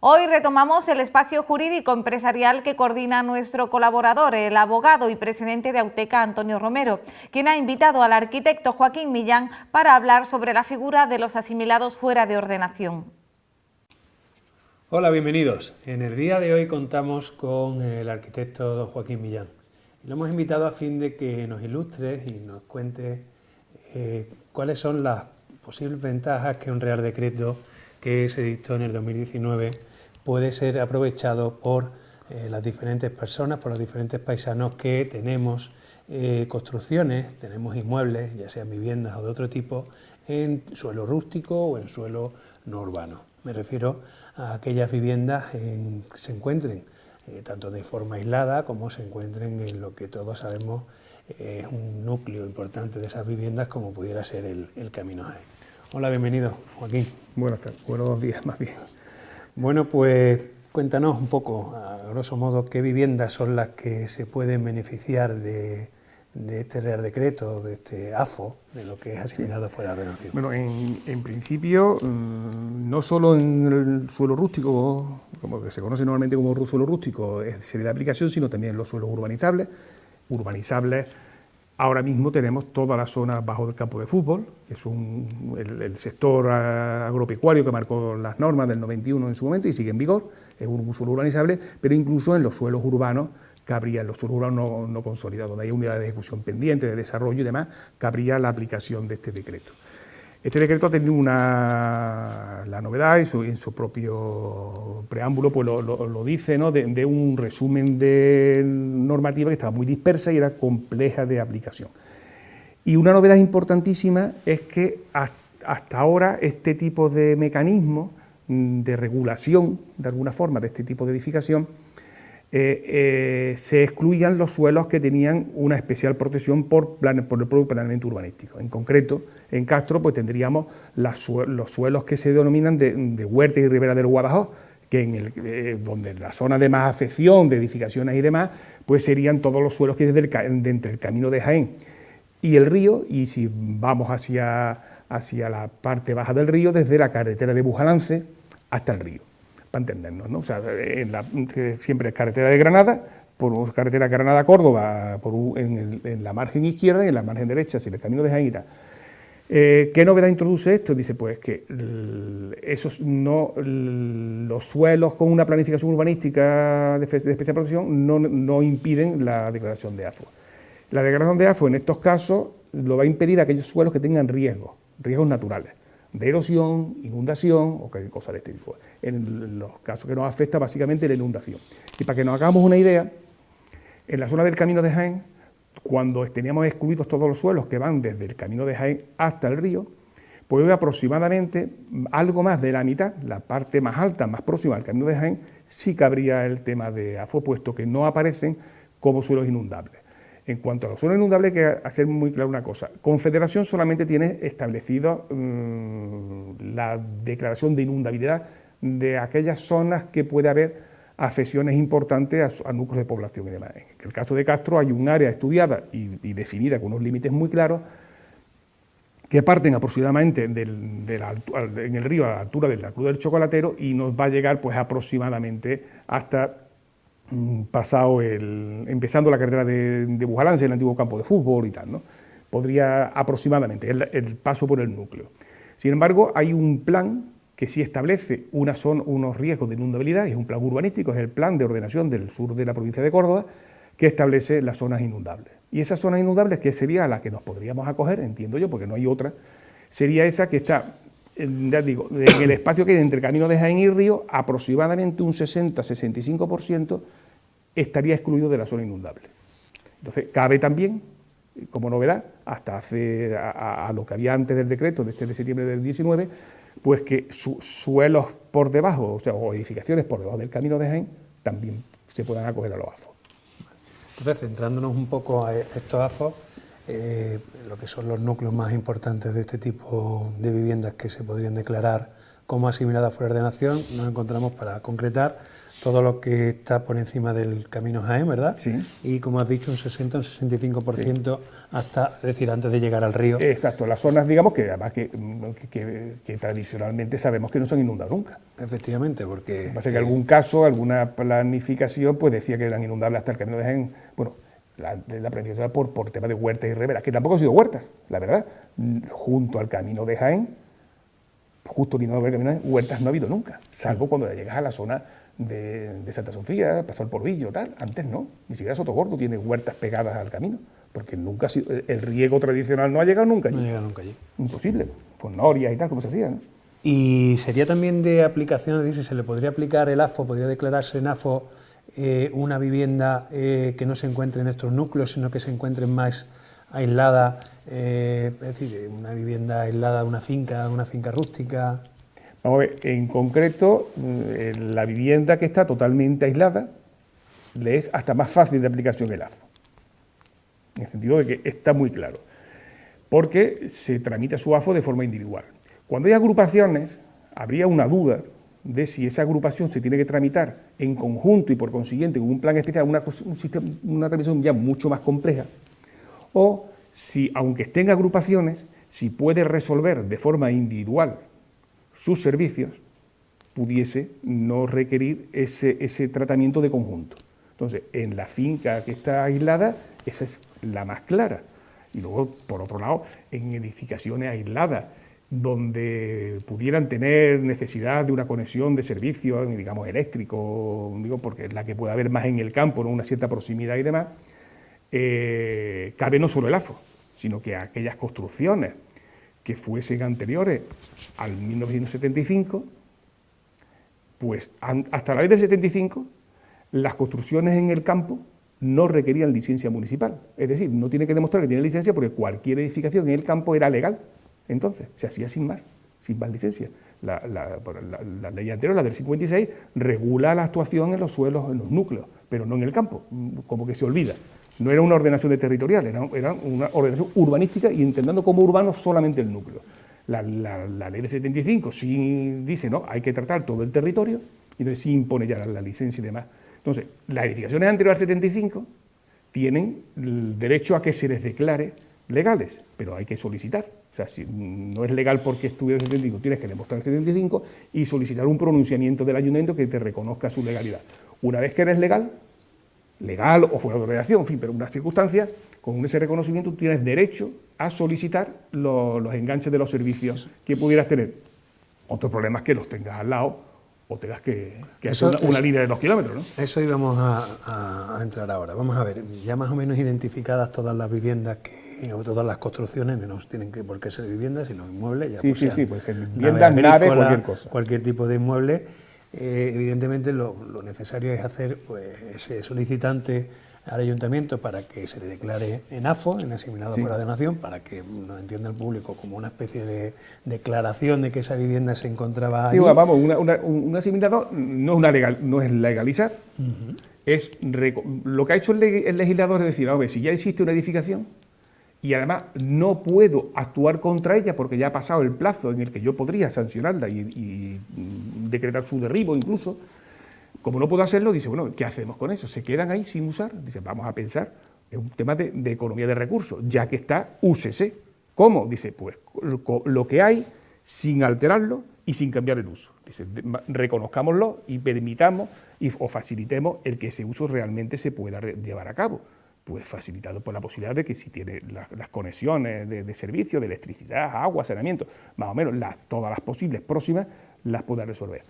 Hoy retomamos el espacio jurídico empresarial que coordina nuestro colaborador, el abogado y presidente de Auteca, Antonio Romero, quien ha invitado al arquitecto Joaquín Millán para hablar sobre la figura de los asimilados fuera de ordenación. Hola, bienvenidos. En el día de hoy contamos con el arquitecto don Joaquín Millán. Lo hemos invitado a fin de que nos ilustre y nos cuente cuáles son las posibles ventajas que un Real Decreto que se dictó en el 2019 puede ser aprovechado por las diferentes personas, por los diferentes paisanos que tenemos construcciones, tenemos inmuebles, ya sean viviendas o de otro tipo, en suelo rústico o en suelo no urbano. Me refiero a aquellas viviendas que se encuentren tanto de forma aislada como se encuentren en lo que todos sabemos es un núcleo importante de esas viviendas como pudiera ser el Camino Jaén. Hola, bienvenido, Joaquín. Buenas tardes, buenos días más bien. Bueno, pues cuéntanos un poco, a grosso modo, qué viviendas son las que se pueden beneficiar de este Real Decreto, de este AFO, de lo que es asimilado fuera de ordenación. Bueno, en principio, no solo en el suelo rústico, como que se conoce normalmente como suelo rústico, sería de aplicación, sino también en los suelos urbanizables. Ahora mismo tenemos toda la zona bajo del campo de fútbol, que es el sector agropecuario que marcó las normas del 91 en su momento y sigue en vigor, es un suelo urbanizable, pero incluso en los suelos urbanos cabría, en los suelos urbanos no consolidados, donde hay unidades de ejecución pendiente, de desarrollo y demás, cabría la aplicación de este decreto. Este decreto ha tenido la novedad, en su propio preámbulo pues lo dice, ¿no? de un resumen de normativa que estaba muy dispersa y era compleja de aplicación. Y una novedad importantísima es que hasta ahora este tipo de mecanismos de regulación, de alguna forma, de este tipo de edificación, se excluían los suelos que tenían una especial protección por el propio planeamiento urbanístico. En concreto, en Castro pues tendríamos los suelos que se denominan de huerta y ribera del Guadalhorce, que donde la zona de más afección de edificaciones y demás, pues serían todos los suelos que de entre el Camino de Jaén y el río, y si vamos hacia la parte baja del río, desde la carretera de Bujalance hasta el río, para entendernos, ¿no? O sea, siempre es carretera de Granada, por carretera Granada-Córdoba en la margen izquierda y en la margen derecha, si el Camino de Jaén y tal. ¿Qué novedad introduce esto? Dice pues que los suelos con una planificación urbanística de especial protección no impiden la declaración de AFO. La declaración de AFO en estos casos lo va a impedir aquellos suelos que tengan riesgos naturales, de erosión, inundación o cualquier cosa de este tipo. En los casos que nos afecta básicamente la inundación. Y para que nos hagamos una idea, en la zona del Camino de Jaén, cuando teníamos excluidos todos los suelos que van desde el Camino de Jaén hasta el río, pues aproximadamente algo más de la mitad, la parte más alta, más próxima al Camino de Jaén, sí cabría el tema de AFO, puesto que no aparecen como suelos inundables. En cuanto a los suelos inundables, hay que hacer muy claro una cosa. Confederación solamente tiene establecido la declaración de inundabilidad de aquellas zonas que puede haber afecciones importantes a núcleos de población y demás. En el caso de Castro hay un área estudiada y definida con unos límites muy claros que parten aproximadamente en el río a la altura de la Cruz del Chocolatero y nos va a llegar pues aproximadamente hasta empezando la carretera de Bujalance, el antiguo campo de fútbol y tal, ¿no? Podría aproximadamente, el paso por el núcleo. Sin embargo, hay un plan que sí establece unos riesgos de inundabilidad, es un plan urbanístico, es el plan de ordenación del sur de la provincia de Córdoba, que establece las zonas inundables. Y esas zonas inundables, que sería a la que nos podríamos acoger, entiendo yo, porque no hay otra, sería esa que está, ya digo, en el espacio que hay entre Camino de Jaén y Río, aproximadamente un 60-65% estaría excluido de la zona inundable. Entonces, cabe también, como novedad, hasta a lo que había antes del decreto de de septiembre del 19, pues que suelos por debajo, o edificaciones por debajo del Camino de Jaén, también se puedan acoger a los AFO. Entonces, centrándonos un poco a estos AFO, lo que son los núcleos más importantes de este tipo de viviendas que se podrían declarar como asimiladas fuera de ordenación, nos encontramos, para concretar, todo lo que está por encima del camino Jaén, ¿verdad? Sí. Y como has dicho, un 60, un 65% hasta, es decir, antes de llegar al río. Exacto, las zonas, digamos, que además que tradicionalmente sabemos que no se han inundado nunca. Efectivamente, porque... Lo que pasa es que en algún caso, alguna planificación, pues decía que eran inundables hasta el camino de Jaén. Bueno, la planificación era por tema de huertas y riberas, que tampoco han sido huertas, la verdad. Junto al camino de Jaén, justo al camino de Jaén, huertas no ha habido nunca, salvo cuando llegas a la zona de Santa Sofía, pasar por Villo, tal. Antes no, ni siquiera Sotogordo tiene huertas pegadas al camino, porque nunca el riego tradicional no ha llegado nunca allí. No llega nunca allí. Imposible, con norias y tal, como se hacía, ¿no? Y sería también de aplicación, dice, se le podría aplicar el AFO, podría declararse en AFO una vivienda que no se encuentre en estos núcleos, sino que se encuentre más aislada, es decir, una vivienda aislada de una finca rústica. Vamos a ver, en concreto, la vivienda que está totalmente aislada le es hasta más fácil de aplicación el AFO, en el sentido de que está muy claro, porque se tramita su AFO de forma individual. Cuando hay agrupaciones, habría una duda de si esa agrupación se tiene que tramitar en conjunto y por consiguiente con un plan especial, una tramitación ya mucho más compleja, o si, aunque estén agrupaciones, si puede resolver de forma individual sus servicios, pudiese no requerir ese tratamiento de conjunto. Entonces, en la finca que está aislada, esa es la más clara. Y luego, por otro lado, en edificaciones aisladas, donde pudieran tener necesidad de una conexión de servicios, digamos, eléctrico, digo, porque es la que puede haber más en el campo, ¿no? Una cierta proximidad y demás, cabe no solo el AFO, sino que aquellas construcciones que fuesen anteriores al 1975, pues hasta la ley del 75, las construcciones en el campo no requerían licencia municipal. Es decir, no tiene que demostrar que tiene licencia porque cualquier edificación en el campo era legal. Entonces, se hacía sin más licencia. La ley anterior, la del 56, regula la actuación en los suelos, en los núcleos, pero no en el campo, como que se olvida. No era una ordenación de territorial, era una ordenación urbanística y entendiendo como urbano solamente el núcleo. La ley del 75 sí dice, no, hay que tratar todo el territorio, y entonces sí impone ya la licencia y demás. Entonces, las edificaciones anteriores al 75 tienen el derecho a que se les declare legales, pero hay que solicitar. O sea, si no es legal porque estuviera en el 75, tienes que demostrar el 75 y solicitar un pronunciamiento del ayuntamiento que te reconozca su legalidad. Una vez que eres legal o fuera de ordenación, en fin, pero en unas circunstancias, con ese reconocimiento tú tienes derecho a solicitar los enganches de los servicios que pudieras tener. Otro problema es que los tengas al lado o tengas que hacer una línea de 2 kilómetros, ¿no? Eso íbamos a entrar ahora. Vamos a ver, ya más o menos identificadas todas las viviendas o todas las construcciones, no tienen por qué ser viviendas, sino inmuebles. Ya sí, pues viviendas, naves, cualquier cosa. Cualquier tipo de inmueble. Evidentemente lo necesario es hacer pues, ese solicitante al ayuntamiento para que se le declare en AFO, en asimilado fuera de nación, para que nos entienda el público como una especie de declaración de que esa vivienda se encontraba allí. Sí, vamos, un asimilado no es legalizar, es lo que ha hecho el legislador es decir, a ver, si ya existe una edificación y además no puedo actuar contra ella porque ya ha pasado el plazo en el que yo podría sancionarla y decretar su derribo incluso, como no puedo hacerlo, dice, bueno, ¿qué hacemos con eso? ¿Se quedan ahí sin usar? Dice, vamos a pensar, es un tema de economía de recursos, ya que está, úsese. ¿Cómo? Dice, pues lo que hay sin alterarlo y sin cambiar el uso. Dice, reconozcámoslo y permitamos o facilitemos el que ese uso realmente se pueda llevar a cabo. Pues facilitado por la posibilidad de que si tiene las conexiones de servicio, de electricidad, agua, saneamiento, más o menos todas las posibles próximas las pueda resolver.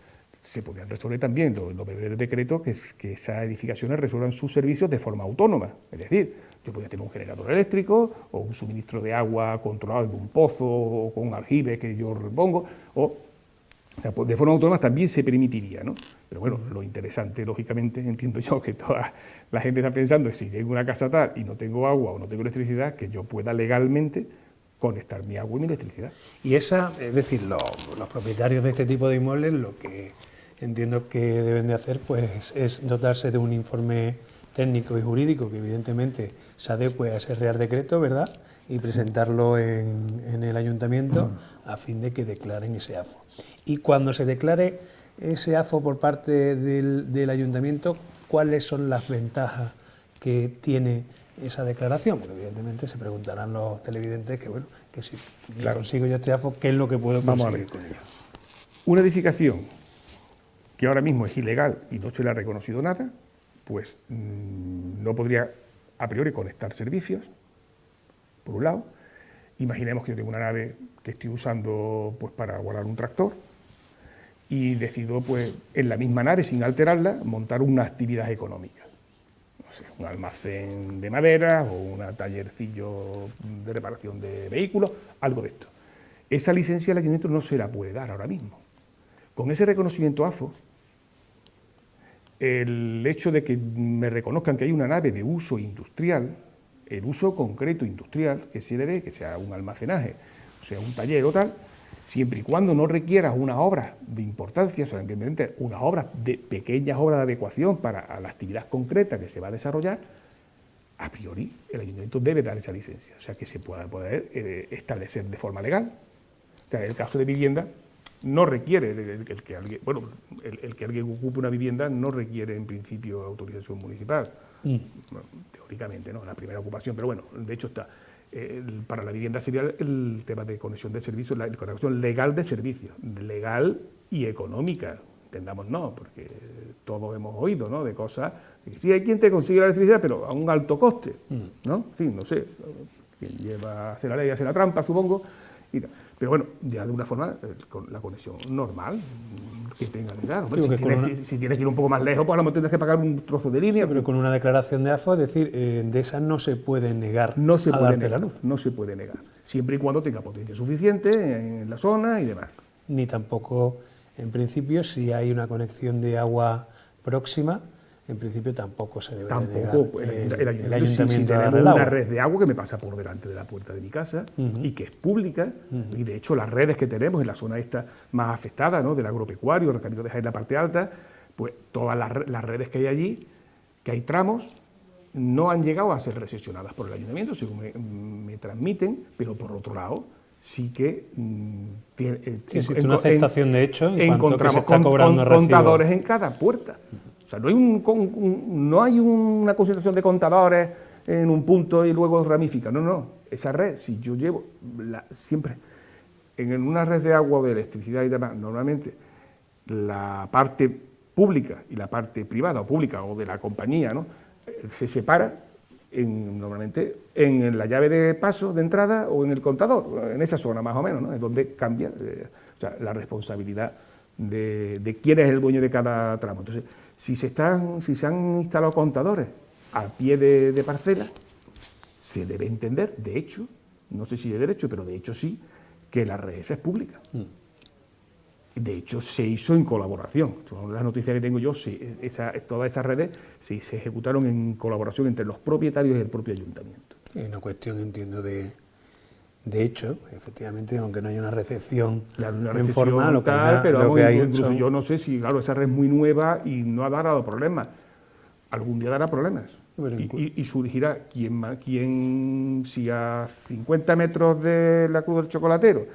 Se podrían resolver también, lo prevé el decreto, que esas edificaciones resuelvan sus servicios de forma autónoma. Es decir, yo podría tener un generador eléctrico o un suministro de agua controlado de un pozo o con un aljibe que yo repongo, de forma autónoma también se permitiría, ¿no? Pero bueno, lo interesante, lógicamente, entiendo yo que toda la gente está pensando que si tengo una casa tal y no tengo agua o no tengo electricidad, que yo pueda legalmente conectar mi agua y mi electricidad. Y es decir, los propietarios de este tipo de inmuebles lo que entiendo que deben de hacer pues es dotarse de un informe técnico y jurídico que evidentemente se adecue a ese Real Decreto, ¿verdad? Y presentarlo en el ayuntamiento a fin de que declaren ese AFO. Y cuando se declare ese AFO por parte del ayuntamiento, ¿cuáles son las ventajas que tiene esa declaración? Porque evidentemente se preguntarán los televidentes que, bueno, que si consigo yo este AFO, ¿qué es lo que puedo conseguir con ello? Una edificación que ahora mismo es ilegal y no se le ha reconocido nada, pues no podría a priori conectar servicios, por un lado. Imaginemos que yo tengo una nave que estoy usando pues, para guardar un tractor y decido pues, en la misma nave, sin alterarla, montar una actividad económica. No sé, un almacén de madera o un tallercillo de reparación de vehículos, algo de esto. Esa licencia el ayuntamiento no se la puede dar ahora mismo. Con ese reconocimiento AFO, el hecho de que me reconozcan que hay una nave de uso industrial, el uso concreto industrial que se le dé, que sea un almacenaje, o sea un taller o tal, siempre y cuando no requiera unas obras de importancia, solamente unas obras de pequeñas obras de adecuación para la actividad concreta que se va a desarrollar, a priori el ayuntamiento debe dar esa licencia, o sea que se pueda poder establecer de forma legal. O sea, en el caso de vivienda no requiere el que alguien ocupe una vivienda no requiere en principio autorización municipal. Bueno, teóricamente, ¿no? La primera ocupación, pero bueno, de hecho está. Para la vivienda sería el tema de conexión de servicios, la conexión legal de servicios, legal y económica, entendamos no, porque todos hemos oído, ¿no? De cosas, de que sí hay quien te consigue la electricidad, pero a un alto coste, ¿no? En fin, no sé, quien lleva a hacer la ley hace la trampa, supongo, y tal. Pero bueno, ya de una forma, con la conexión normal, que tenga que dar. Si tienes que ir un poco más lejos, pues a lo mejor tendrás que pagar un trozo de línea. Pero con una declaración de AFO, es decir, de esa no se puede negar no se a puede darte negar, la luz. No se puede negar, siempre y cuando tenga potencia suficiente en la zona y demás. Ni tampoco, en principio, si hay una conexión de agua próxima, en principio tampoco se debe de negar el ayuntamiento si tenemos una red de agua que me pasa por delante de la puerta de mi casa y que es pública, y de hecho las redes que tenemos en la zona esta más afectada, ¿no? Del agropecuario, el Camino de Jaén, la parte alta, pues todas las redes que hay allí, que hay tramos, no han llegado a ser recesionadas por el ayuntamiento, según me transmiten, pero por otro lado sí que existe una aceptación de hecho en encontramos cuanto que se está cobrando contadores en cada puerta. O sea, no hay una concentración de contadores en un punto y luego ramifica. No. Esa red, si yo llevo siempre en una red de agua o de electricidad y demás, normalmente la parte pública y la parte privada o pública o de la compañía, ¿no? Se separa normalmente en la llave de paso de entrada o en el contador, en esa zona más o menos, ¿no? Es donde cambia o sea, la responsabilidad de quién es el dueño de cada tramo. Entonces, si se han instalado contadores a pie de parcela, se debe entender, de hecho, no sé si de derecho, pero de hecho sí, que la red esa es pública. De hecho, se hizo en colaboración. Son las noticias que tengo yo, todas esas redes se ejecutaron en colaboración entre los propietarios y el propio ayuntamiento. Es una cuestión, entiendo, de hecho, efectivamente, aunque no haya una recepción en forma, lo que hay incluso yo no sé si, claro, esa red es muy nueva y no ha dado problemas. Algún día dará problemas. Y surgirá quien, si a 50 metros de la Cruz del Chocolatero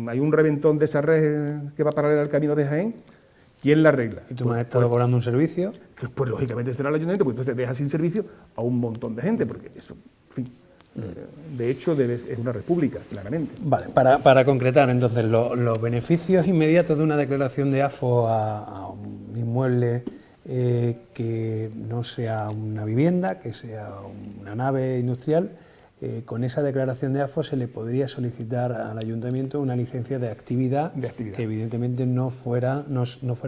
hay un reventón de esa red que va paralela al Camino de Jaén, ¿quién la arregla? ¿Y tú me has estado cobrando un servicio? Pues lógicamente será el ayuntamiento, porque entonces te deja sin servicio a un montón de gente, porque eso, en fin. De hecho, es una república, claramente. Vale, para concretar, entonces, los beneficios inmediatos de una declaración de AFO a un inmueble que no sea una vivienda, que sea una nave industrial, con esa declaración de AFO se le podría solicitar al ayuntamiento una licencia de actividad, que evidentemente no fuera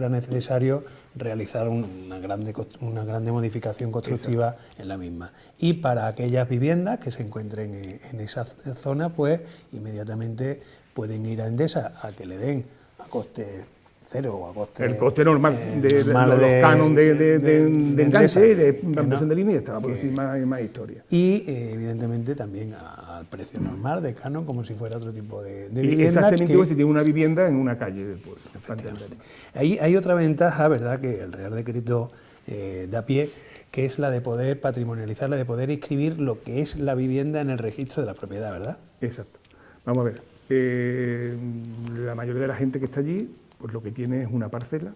necesario realizar una grande modificación constructiva en la misma. Y para aquellas viviendas que se encuentren en esa zona, pues inmediatamente pueden ir a Endesa a que le den a coste cero o a coste... El coste normal de los canon de enganche y de ampliación de línea, estaba por decir más historia. Y evidentemente también al precio normal de canon, como si fuera otro tipo de vivienda. Exactamente igual si tiene una vivienda en una calle del pueblo. Hay otra ventaja, ¿verdad?, que el Real Decreto de a pie, que es la de poder patrimonializar, la de poder inscribir lo que es la vivienda en el registro de la propiedad, ¿verdad? Exacto. Vamos a ver. La mayoría de la gente que está allí, pues lo que tiene es una parcela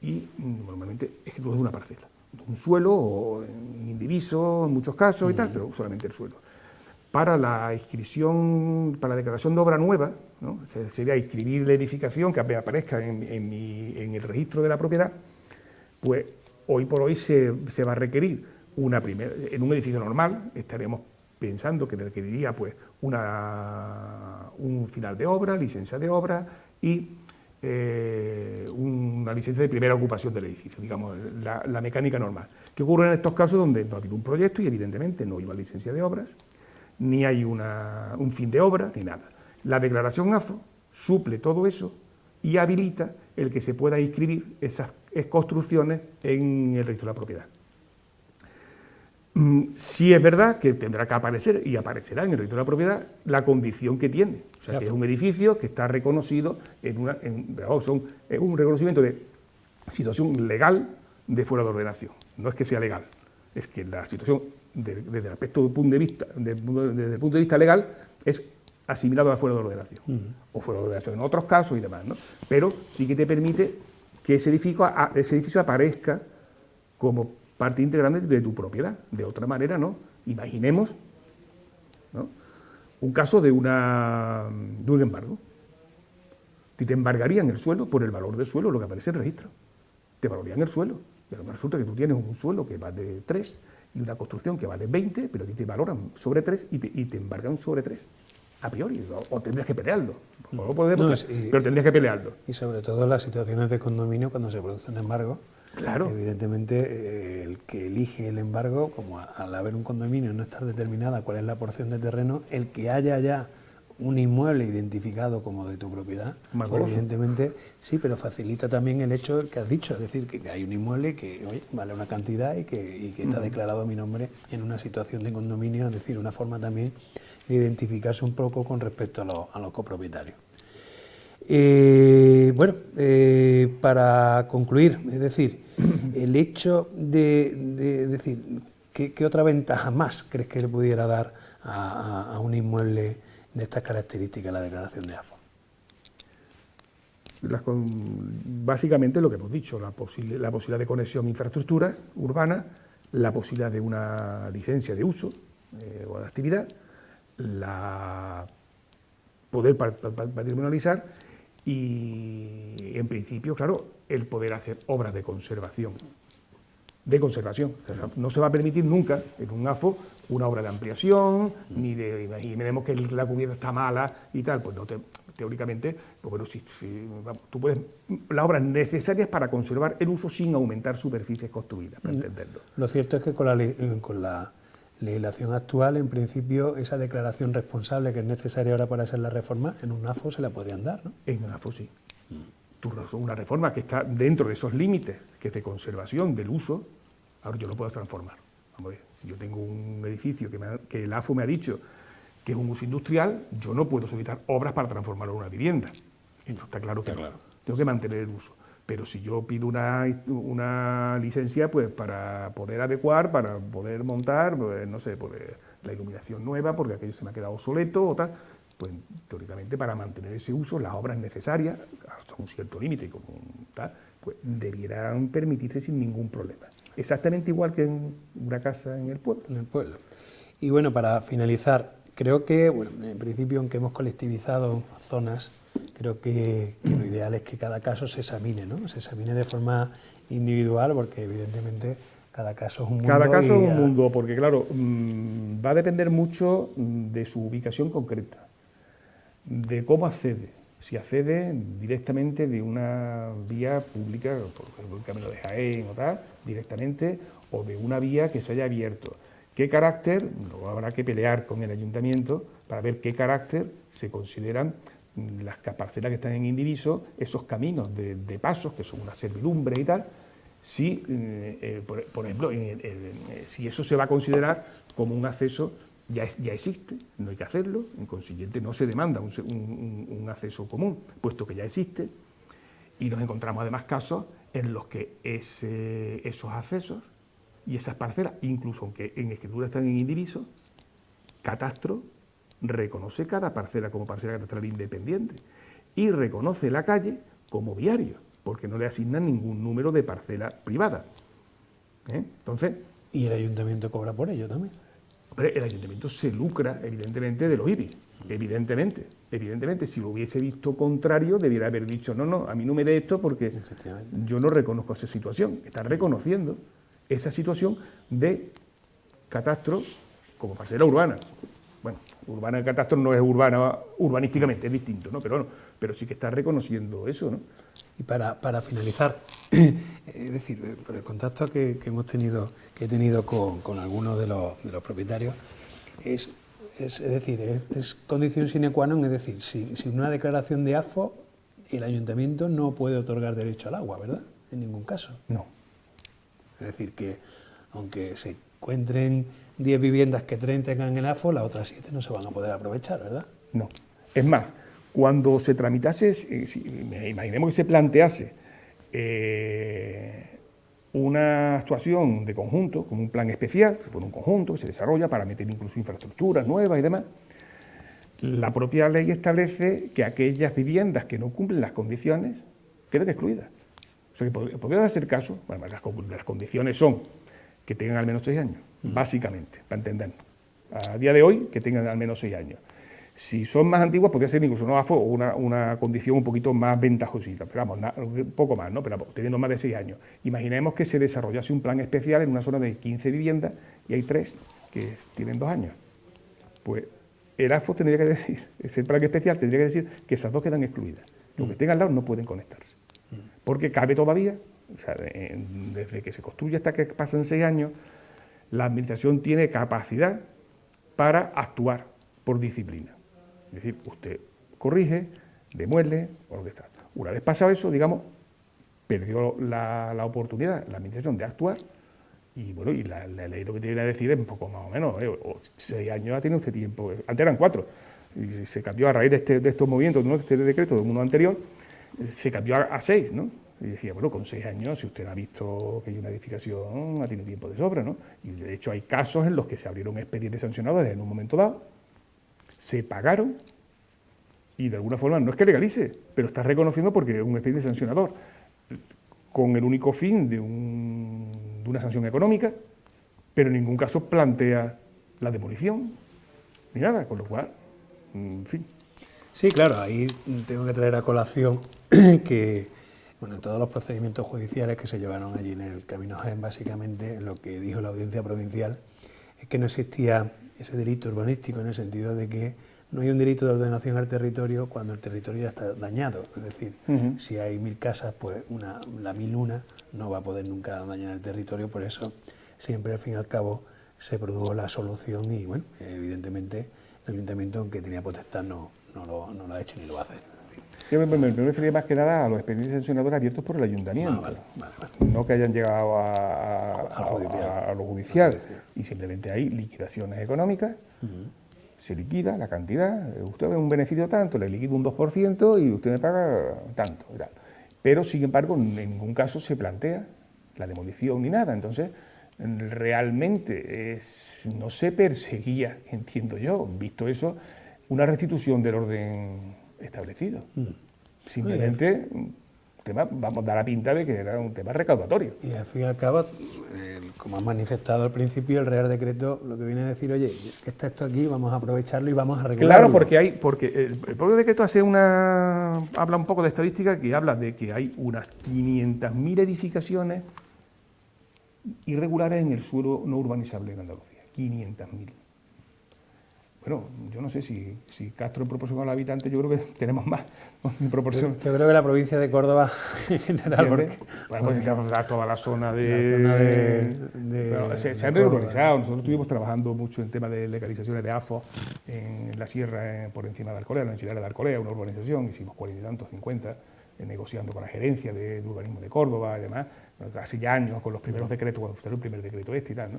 y normalmente es que todo es una parcela. Un suelo o en indiviso en muchos casos y tal, pero solamente el suelo. Para la inscripción, para la declaración de obra nueva, ¿no? Sería inscribir la edificación que aparezca en el registro de la propiedad, pues hoy por hoy se va a requerir en un edificio normal, estaremos pensando que requeriría pues un final de obra, licencia de obra y una licencia de primera ocupación del edificio, digamos, la mecánica normal. ¿Qué ocurre en estos casos donde no ha habido un proyecto y evidentemente no iba a licencia de obras, ni hay un fin de obra, ni nada? La declaración AFO suple todo eso y habilita el que se pueda inscribir esas construcciones en el registro de la propiedad. Sí es verdad que tendrá que aparecer, y aparecerá en el registro de la propiedad, la condición que tiene. O sea, que es un edificio que está reconocido es un reconocimiento de situación legal de fuera de ordenación. No es que sea legal, es que la situación, desde el aspecto desde el punto de vista legal, es asimilado a fuera de ordenación. O fuera de ordenación en otros casos y demás, ¿no? Pero sí que te permite que ese edificio aparezca como parte integrante de tu propiedad. De otra manera, no. Imaginemos, ¿no?, un caso de un embargo. Te embargarían el suelo por el valor del suelo, lo que aparece en el registro. Te valorarían el suelo. Pero resulta que tú tienes un suelo que vale 3 y una construcción que vale 20, pero a ti te valoran sobre 3 y te embargan sobre 3. A priori, o tendrías que pelearlo. Pero tendrías que pelearlo. Y sobre todo en las situaciones de condominio, cuando se producen embargos, claro, evidentemente el que elige el embargo, como al haber un condominio no estar determinada cuál es la porción de terreno, el que haya ya un inmueble identificado como de tu propiedad, pues evidentemente sí, pero facilita también el hecho que has dicho, es decir, que hay un inmueble que vale una cantidad y que está declarado a mi nombre en una situación de condominio, es decir, una forma también de identificarse un poco con respecto a los copropietarios. Para concluir, es decir, el hecho de decir, ¿qué otra ventaja más crees que le pudiera dar a un inmueble de estas características la declaración de AFO? Básicamente lo que hemos dicho, la posibilidad de conexión a infraestructuras urbanas, la posibilidad de una licencia de uso o de actividad, poder patrimonializar y, en principio, claro, el poder hacer obras de conservación. O sea, no se va a permitir nunca en un AFO una obra de ampliación, ni de, imaginemos que la cubierta está mala y tal, pues no teóricamente, pues bueno, tú puedes, las obras necesarias para conservar el uso sin aumentar superficies construidas, para entenderlo. Lo cierto es que con la legislación actual, en principio, esa declaración responsable que es necesaria ahora para hacer la reforma, en un AFO se la podrían dar, ¿no? En un AFO sí. Una reforma que está dentro de esos límites, que es de conservación del uso, ahora yo lo puedo transformar. Vamos a ver, si yo tengo un edificio que el AFO me ha dicho que es un uso industrial, yo no puedo solicitar obras para transformarlo en una vivienda. Esto está claro que tengo que mantener el uso. Pero si yo pido una licencia, pues para poder adecuar, para poder montar, pues, no sé, la iluminación nueva, porque aquello se me ha quedado obsoleto o tal, pues teóricamente para mantener ese uso, las obras necesarias, hasta un cierto límite, como tal, pues debieran permitirse sin ningún problema. Exactamente igual que en una casa en el pueblo. En el pueblo. Y bueno, para finalizar, creo que, bueno, en principio, aunque hemos colectivizado zonas, creo que lo ideal es que cada caso se examine, ¿no? Se examine de forma individual, porque evidentemente cada caso es un mundo. Cada caso es un mundo, porque claro, va a depender mucho de su ubicación concreta, de cómo accede. Si accede directamente de una vía pública, por ejemplo el camino de Jaén o tal, directamente, o de una vía que se haya abierto. ¿Qué carácter? Luego habrá que pelear con el ayuntamiento para ver qué carácter se consideran las parcelas que están en indiviso, esos caminos de pasos, que son una servidumbre y tal, si, por ejemplo, si eso se va a considerar como un acceso, ya existe, no hay que hacerlo, en consiguiente no se demanda un acceso común, puesto que ya existe, y nos encontramos además casos en los que esos accesos y esas parcelas, incluso aunque en escritura están en indiviso, Catastro reconoce cada parcela como parcela catastral independiente y reconoce la calle como viario, porque no le asignan ningún número de parcela privada. Entonces, Y el ayuntamiento cobra por ello también. hombre, el ayuntamiento se lucra, evidentemente, de los IBI. Evidentemente, si lo hubiese visto contrario, debiera haber dicho, no, a mí no me dé esto porque Efectivamente. yo no reconozco esa situación. Está reconociendo esa situación de Catastro como parcela urbana. Bueno, urbana de Catastro no es urbana urbanísticamente, es distinto, ¿no? Pero sí que está reconociendo eso, ¿no? Y para finalizar, es decir, por el contacto que hemos tenido, que he tenido con algunos de los propietarios, es condición sine qua non, es decir, sin una declaración de AFO, el ayuntamiento no puede otorgar derecho al agua, ¿verdad? En ningún caso. No. Es decir, que aunque se encuentren 10 viviendas que 3 tengan el AFO, las otras 7 no se van a poder aprovechar, ¿verdad? No. Es más, cuando se tramitase, imaginemos que se plantease una actuación de conjunto, como un plan especial, se pone un conjunto que se desarrolla para meter incluso infraestructuras nuevas y demás, la propia ley establece que aquellas viviendas que no cumplen las condiciones quedan excluidas. O sea, que podría darse el caso, bueno, las condiciones son que tengan al menos 6 años, básicamente, para entendernos. A día de hoy, que tengan al menos 6 años. Si son más antiguas, podría ser incluso no AFO o una condición un poquito más ventajosita, pero vamos, un poco más, ¿no? Pero teniendo más de 6 años. Imaginemos que se desarrollase un plan especial en una zona de 15 viviendas y hay 3 que tienen 2 años. Pues el AFO tendría que decir, ese plan especial tendría que decir que esas 2 quedan excluidas. Los que estén al lado no pueden conectarse. Porque cabe todavía, o sea, desde que se construye hasta que pasan 6 años, la administración tiene capacidad para actuar por disciplina. Es decir, usted corrige, demuele, o lo que está. Una vez pasado eso, digamos, perdió la oportunidad, la administración, de actuar, y bueno, y la ley lo que tiene que decir es un poco más o menos, 6 años ya tiene usted tiempo, antes eran 4, y se cambió a raíz de estos movimientos, ¿no? De este decreto, de uno anterior, se cambió a 6, ¿no? Y decía, bueno, con 6 años, si usted ha visto que hay una edificación, ha tenido tiempo de sobra, ¿no? Y de hecho hay casos en los que se abrieron expedientes sancionadores en un momento dado, se pagaron y de alguna forma no es que legalice, pero está reconociendo porque es un expediente sancionador con el único fin de una sanción económica, pero en ningún caso plantea la demolición ni nada, con lo cual, en fin. Sí, claro, ahí tengo que traer a colación que, bueno, en todos los procedimientos judiciales que se llevaron allí en el Camino Jaén, básicamente lo que dijo la Audiencia Provincial es que no existía ese delito urbanístico en el sentido de que no hay un delito de ordenación al territorio cuando el territorio ya está dañado. Es decir, si hay 1000 casas, pues la 1001 no va a poder nunca dañar el territorio, por eso siempre al fin y al cabo se produjo la solución y, bueno, evidentemente el ayuntamiento, aunque tenía potestad, no lo ha hecho ni lo va a hacer. Yo me refería más que nada a los expedientes sancionadores abiertos por el ayuntamiento. Vale. No que hayan llegado a lo judicial. Y simplemente hay liquidaciones económicas, se liquida la cantidad, usted ve un beneficio tanto, le liquido un 2% y usted me paga tanto. Y tal. Pero, sin embargo, en ningún caso se plantea la demolición ni nada. Entonces, realmente no se perseguía, entiendo yo, visto eso, una restitución del orden establecido. Simplemente, vamos a dar la pinta de que era un tema recaudatorio. Y al fin y al cabo, como has manifestado al principio, el Real Decreto lo que viene a decir, oye, que está esto aquí, vamos a aprovecharlo y vamos a arreglarlo. Claro, porque el propio decreto habla un poco de estadística, que habla de que hay unas 500.000 edificaciones irregulares en el suelo no urbanizable en Andalucía. 500.000. Bueno, yo no sé si Castro en proporción al habitante, yo creo que tenemos más en proporción. Yo creo que la provincia de Córdoba en general, porque pues toda la zona de se han reurbanizado. Nosotros estuvimos trabajando mucho en temas de legalizaciones de AFO en la sierra, por encima de Alcolea, en la ciudad de Alcolea, una urbanización, hicimos 40 y tantos, 50, negociando con la gerencia de urbanismo de Córdoba y demás, hace ya años, con los primeros decretos, cuando salió el primer decreto y tal, ¿no?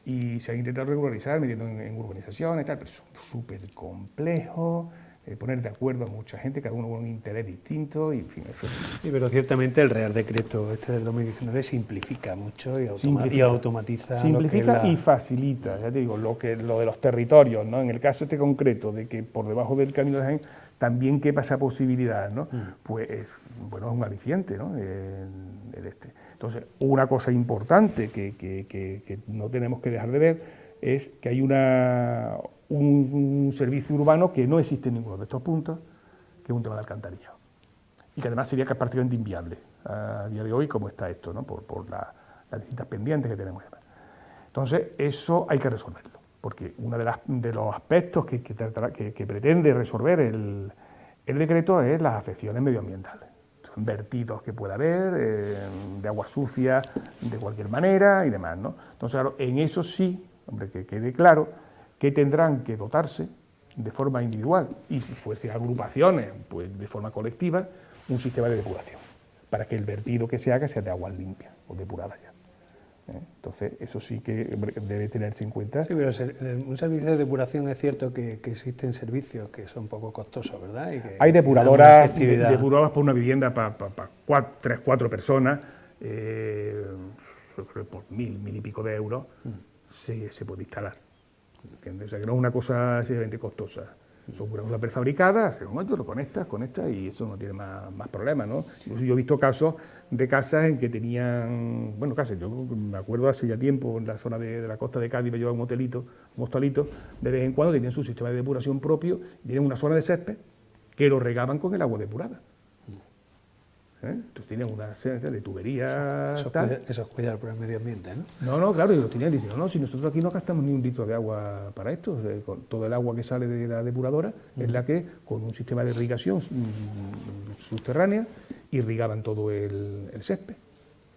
Y se ha intentado regularizar metiendo en urbanizaciones y tal, pero es súper complejo, poner de acuerdo a mucha gente, cada uno con un interés distinto, y en fin, eso. Sí, pero ciertamente el Real Decreto este del 2019 simplifica mucho y automatiza. Simplifica y facilita, ya te digo, lo de los territorios, ¿no? En el caso este concreto de que por debajo del Camino de Jaén también quepa esa posibilidad, ¿no? Pues bueno, es un aliciente, ¿no? Entonces, una cosa importante que no tenemos que dejar de ver es que hay un servicio urbano que no existe en ninguno de estos puntos, que es un tema de alcantarillado. Y que además sería prácticamente inviable a día de hoy como está esto, ¿no? Por las distintas pendientes que tenemos. Entonces, eso hay que resolverlo, porque uno de los aspectos que pretende resolver el decreto es las afecciones medioambientales. Son vertidos que pueda haber, de agua sucia de cualquier manera y demás, ¿no? Entonces, claro, en eso sí, hombre, que quede claro que tendrán que dotarse de forma individual y si fuese agrupaciones, pues de forma colectiva, un sistema de depuración, para que el vertido que se haga sea de aguas limpias o depuradas ya. Entonces, eso sí que debe tenerse en cuenta. Sí, pero un servicio de depuración es cierto que existen servicios que son poco costosos, ¿verdad? Y que hay depuradoras por una vivienda para 3, 4 personas, por 1.000 y pico de euros, se puede instalar. ¿Entiendes? O sea, que no es una cosa excesivamente costosa. Son una cosa prefabricada, hace un momento lo conectas y eso no tiene más problemas, ¿no? Incluso yo he visto casos de casas en que tenían, bueno, casas, yo me acuerdo hace ya tiempo en la zona de la costa de Cádiz me llevaba un hostalito, de vez en cuando tenían su sistema de depuración propio, y tienen una zona de césped que lo regaban con el agua depurada. Entonces tienen una serie de tuberías. Eso es cuidar por el medio ambiente, ¿no? No, claro, y lo tenían diciendo, no, si nosotros aquí no gastamos ni un litro de agua para esto, con todo el agua que sale de la depuradora es la que, con un sistema de irrigación subterránea, irrigaban todo el césped.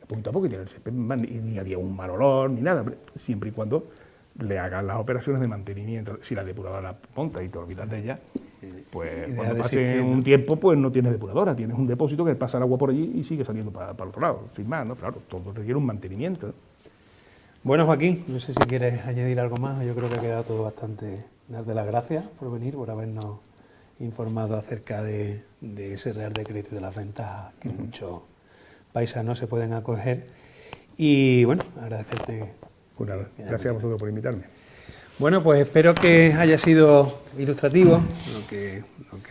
Poquito a poco, y el césped ni había un mal olor, ni nada, siempre y cuando le hagan las operaciones de mantenimiento. Si la depuradora la monta y te olvidas de ella, pues cuando pase un tiempo, pues no tienes depuradora, tienes un depósito que pasa el agua por allí y sigue saliendo para el otro lado, sin más, ¿no? Claro, todo requiere un mantenimiento. Bueno, Joaquín, no sé si quieres añadir algo más, yo creo que ha quedado todo bastante. Darte las gracias por venir, por habernos informado acerca de ese Real Decreto y de las ventajas que muchos paisanos se pueden acoger. Y bueno, agradecerte. Pues nada, gracias a vosotros por invitarme. Bueno, pues espero que haya sido ilustrativo lo que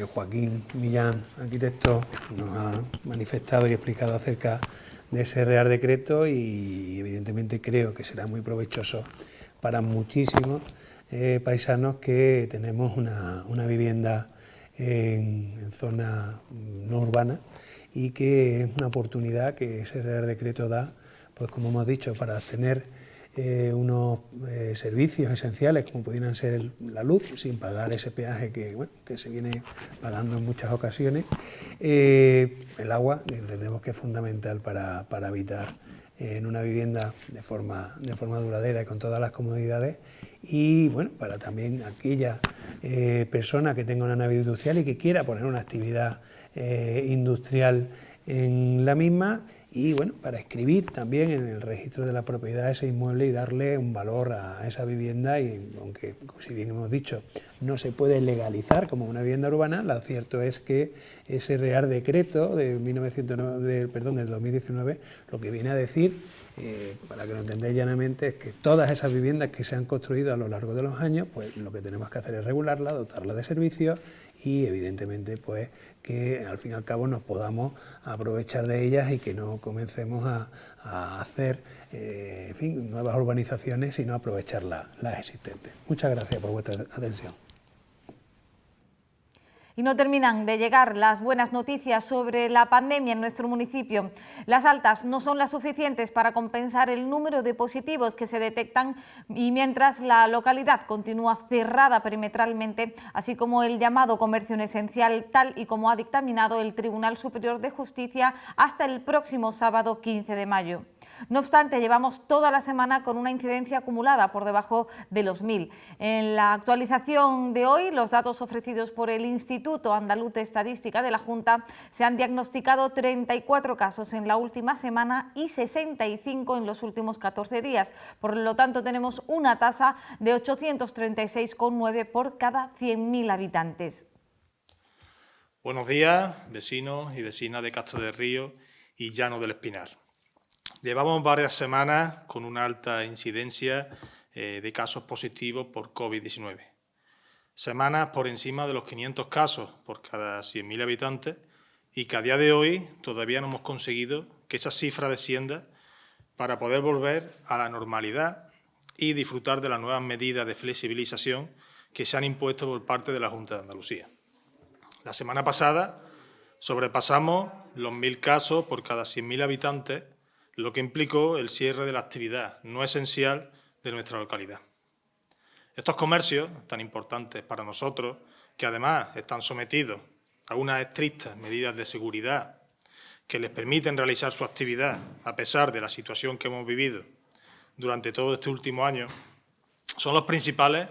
Joaquín Millán, arquitecto, nos ha manifestado y explicado acerca de ese Real Decreto, y evidentemente creo que será muy provechoso para muchísimos paisanos que tenemos una vivienda en zona no urbana, y que es una oportunidad que ese Real Decreto da, pues como hemos dicho, para tener unos servicios esenciales como pudieran ser la luz, sin pagar ese peaje que se viene pagando en muchas ocasiones. El agua, entendemos que es fundamental para habitar en una vivienda de forma duradera y con todas las comodidades, y bueno, para también aquella persona que tenga una nave industrial y que quiera poner una actividad industrial en la misma, y bueno, para escribir también en el registro de la propiedad ese inmueble y darle un valor a esa vivienda, y aunque, si bien hemos dicho, no se puede legalizar como una vivienda urbana, lo cierto es que ese Real Decreto del 2019 lo que viene a decir, para que lo entendáis llanamente, es que todas esas viviendas que se han construido a lo largo de los años, pues lo que tenemos que hacer es regularlas, dotarlas de servicios y evidentemente pues que al fin y al cabo nos podamos aprovechar de ellas y que no comencemos a hacer en fin, nuevas urbanizaciones, sino aprovechar las existentes. Muchas gracias por vuestra atención. Y no terminan de llegar las buenas noticias sobre la pandemia en nuestro municipio. Las altas no son las suficientes para compensar el número de positivos que se detectan, y mientras la localidad continúa cerrada perimetralmente, así como el llamado comercio no esencial, tal y como ha dictaminado el Tribunal Superior de Justicia hasta el próximo sábado 15 de mayo. No obstante, llevamos toda la semana con una incidencia acumulada por debajo de los 1000. En la actualización de hoy, los datos ofrecidos por el Instituto Andaluz de Estadística de la Junta, se han diagnosticado 34 casos en la última semana y 65 en los últimos 14 días. Por lo tanto, tenemos una tasa de 836,9 por cada 100.000 habitantes. Buenos días, vecinos y vecinas de Castro de Río y Llano del Espinar. Llevamos varias semanas con una alta incidencia de casos positivos por COVID-19. Semanas por encima de los 500 casos por cada 100.000 habitantes y que a día de hoy todavía no hemos conseguido que esa cifra descienda para poder volver a la normalidad y disfrutar de las nuevas medidas de flexibilización que se han impuesto por parte de la Junta de Andalucía. La semana pasada sobrepasamos los 1.000 casos por cada 100.000 habitantes, lo que implicó el cierre de la actividad no esencial de nuestra localidad. Estos comercios, tan importantes para nosotros, que además están sometidos a unas estrictas medidas de seguridad que les permiten realizar su actividad a pesar de la situación que hemos vivido durante todo este último año, son los principales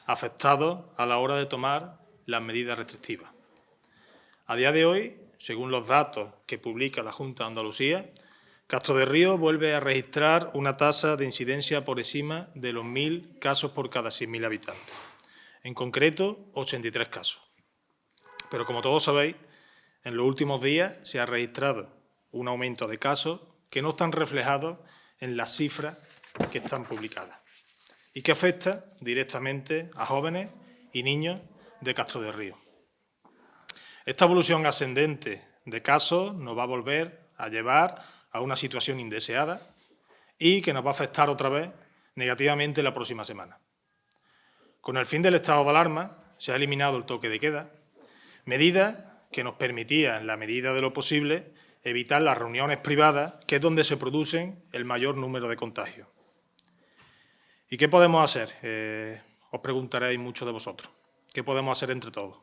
afectados a la hora de tomar las medidas restrictivas. A día de hoy, según los datos que publica la Junta de Andalucía, Castro de Río vuelve a registrar una tasa de incidencia por encima de los 1.000 casos por cada 100.000 habitantes. En concreto, 83 casos. Pero como todos sabéis, en los últimos días se ha registrado un aumento de casos que no están reflejados en las cifras que están publicadas y que afecta directamente a jóvenes y niños de Castro de Río. Esta evolución ascendente de casos nos va a volver a llevar a una situación indeseada y que nos va a afectar otra vez negativamente la próxima semana. Con el fin del estado de alarma se ha eliminado el toque de queda, medida que nos permitía, en la medida de lo posible, evitar las reuniones privadas, que es donde se producen el mayor número de contagios. ¿Y qué podemos hacer? Os preguntaréis muchos de vosotros. ¿Qué podemos hacer entre todos?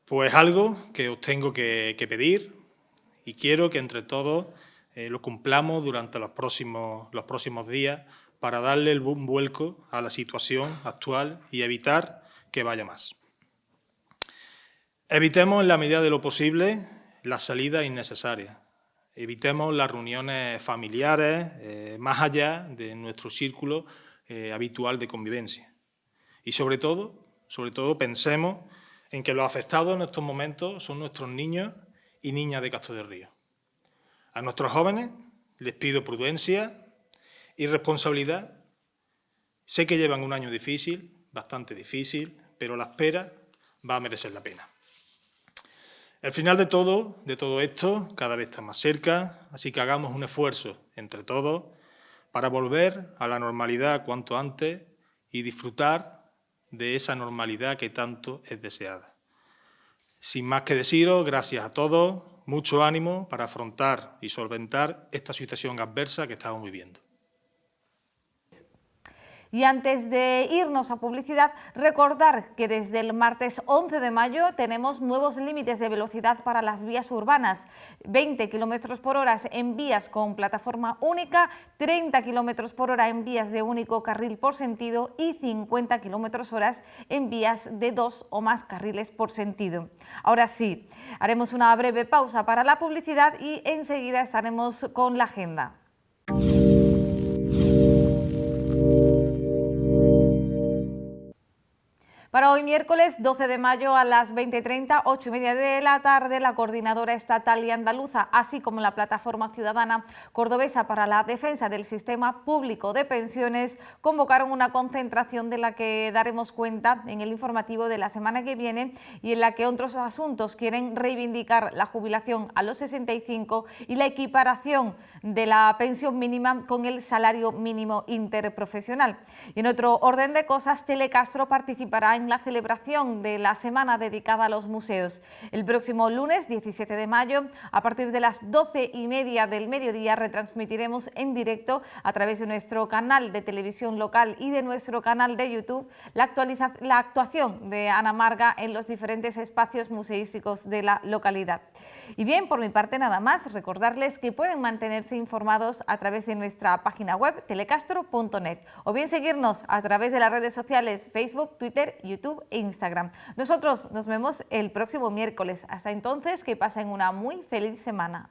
Pues algo que os tengo que pedir y quiero que entre todos lo cumplamos durante los próximos días para darle un vuelco a la situación actual y evitar que vaya más. Evitemos en la medida de lo posible las salidas innecesarias. Evitemos las reuniones familiares más allá de nuestro círculo habitual de convivencia. Y sobre todo pensemos en que los afectados en estos momentos son nuestros niños y niñas de Castro de Río. A nuestros jóvenes les pido prudencia y responsabilidad. Sé que llevan un año difícil, bastante difícil, pero la espera va a merecer la pena. El final de todo esto cada vez está más cerca, así que hagamos un esfuerzo entre todos para volver a la normalidad cuanto antes y disfrutar de esa normalidad que tanto es deseada. Sin más que deciros, gracias a todos, mucho ánimo para afrontar y solventar esta situación adversa que estamos viviendo. Y antes de irnos a publicidad, recordar que desde el martes 11 de mayo tenemos nuevos límites de velocidad para las vías urbanas. 20 km por hora en vías con plataforma única, 30 km por hora en vías de único carril por sentido y 50 km hora en vías de 2 o más carriles por sentido. Ahora sí, haremos una breve pausa para la publicidad y enseguida estaremos con la agenda. Para hoy miércoles 12 de mayo a las 20:30, 8:30 de la tarde, la Coordinadora Estatal y Andaluza, así como la Plataforma Ciudadana Cordobesa para la Defensa del Sistema Público de Pensiones, convocaron una concentración de la que daremos cuenta en el informativo de la semana que viene y en la que otros asuntos quieren reivindicar la jubilación a los 65 y la equiparación de la pensión mínima con el salario mínimo interprofesional. Y en otro orden de cosas, Telecastro participará en la celebración de la semana dedicada a los museos. El próximo lunes 17 de mayo, a partir de las 12:30 del mediodía, retransmitiremos en directo a través de nuestro canal de televisión local y de nuestro canal de YouTube la actuación de Ana Marga en los diferentes espacios museísticos de la localidad. Y bien, por mi parte nada más, recordarles que pueden mantenerse informados a través de nuestra página web telecastro.net o bien seguirnos a través de las redes sociales Facebook, Twitter, YouTube e Instagram. Nosotros nos vemos el próximo miércoles. Hasta entonces, que pasen una muy feliz semana.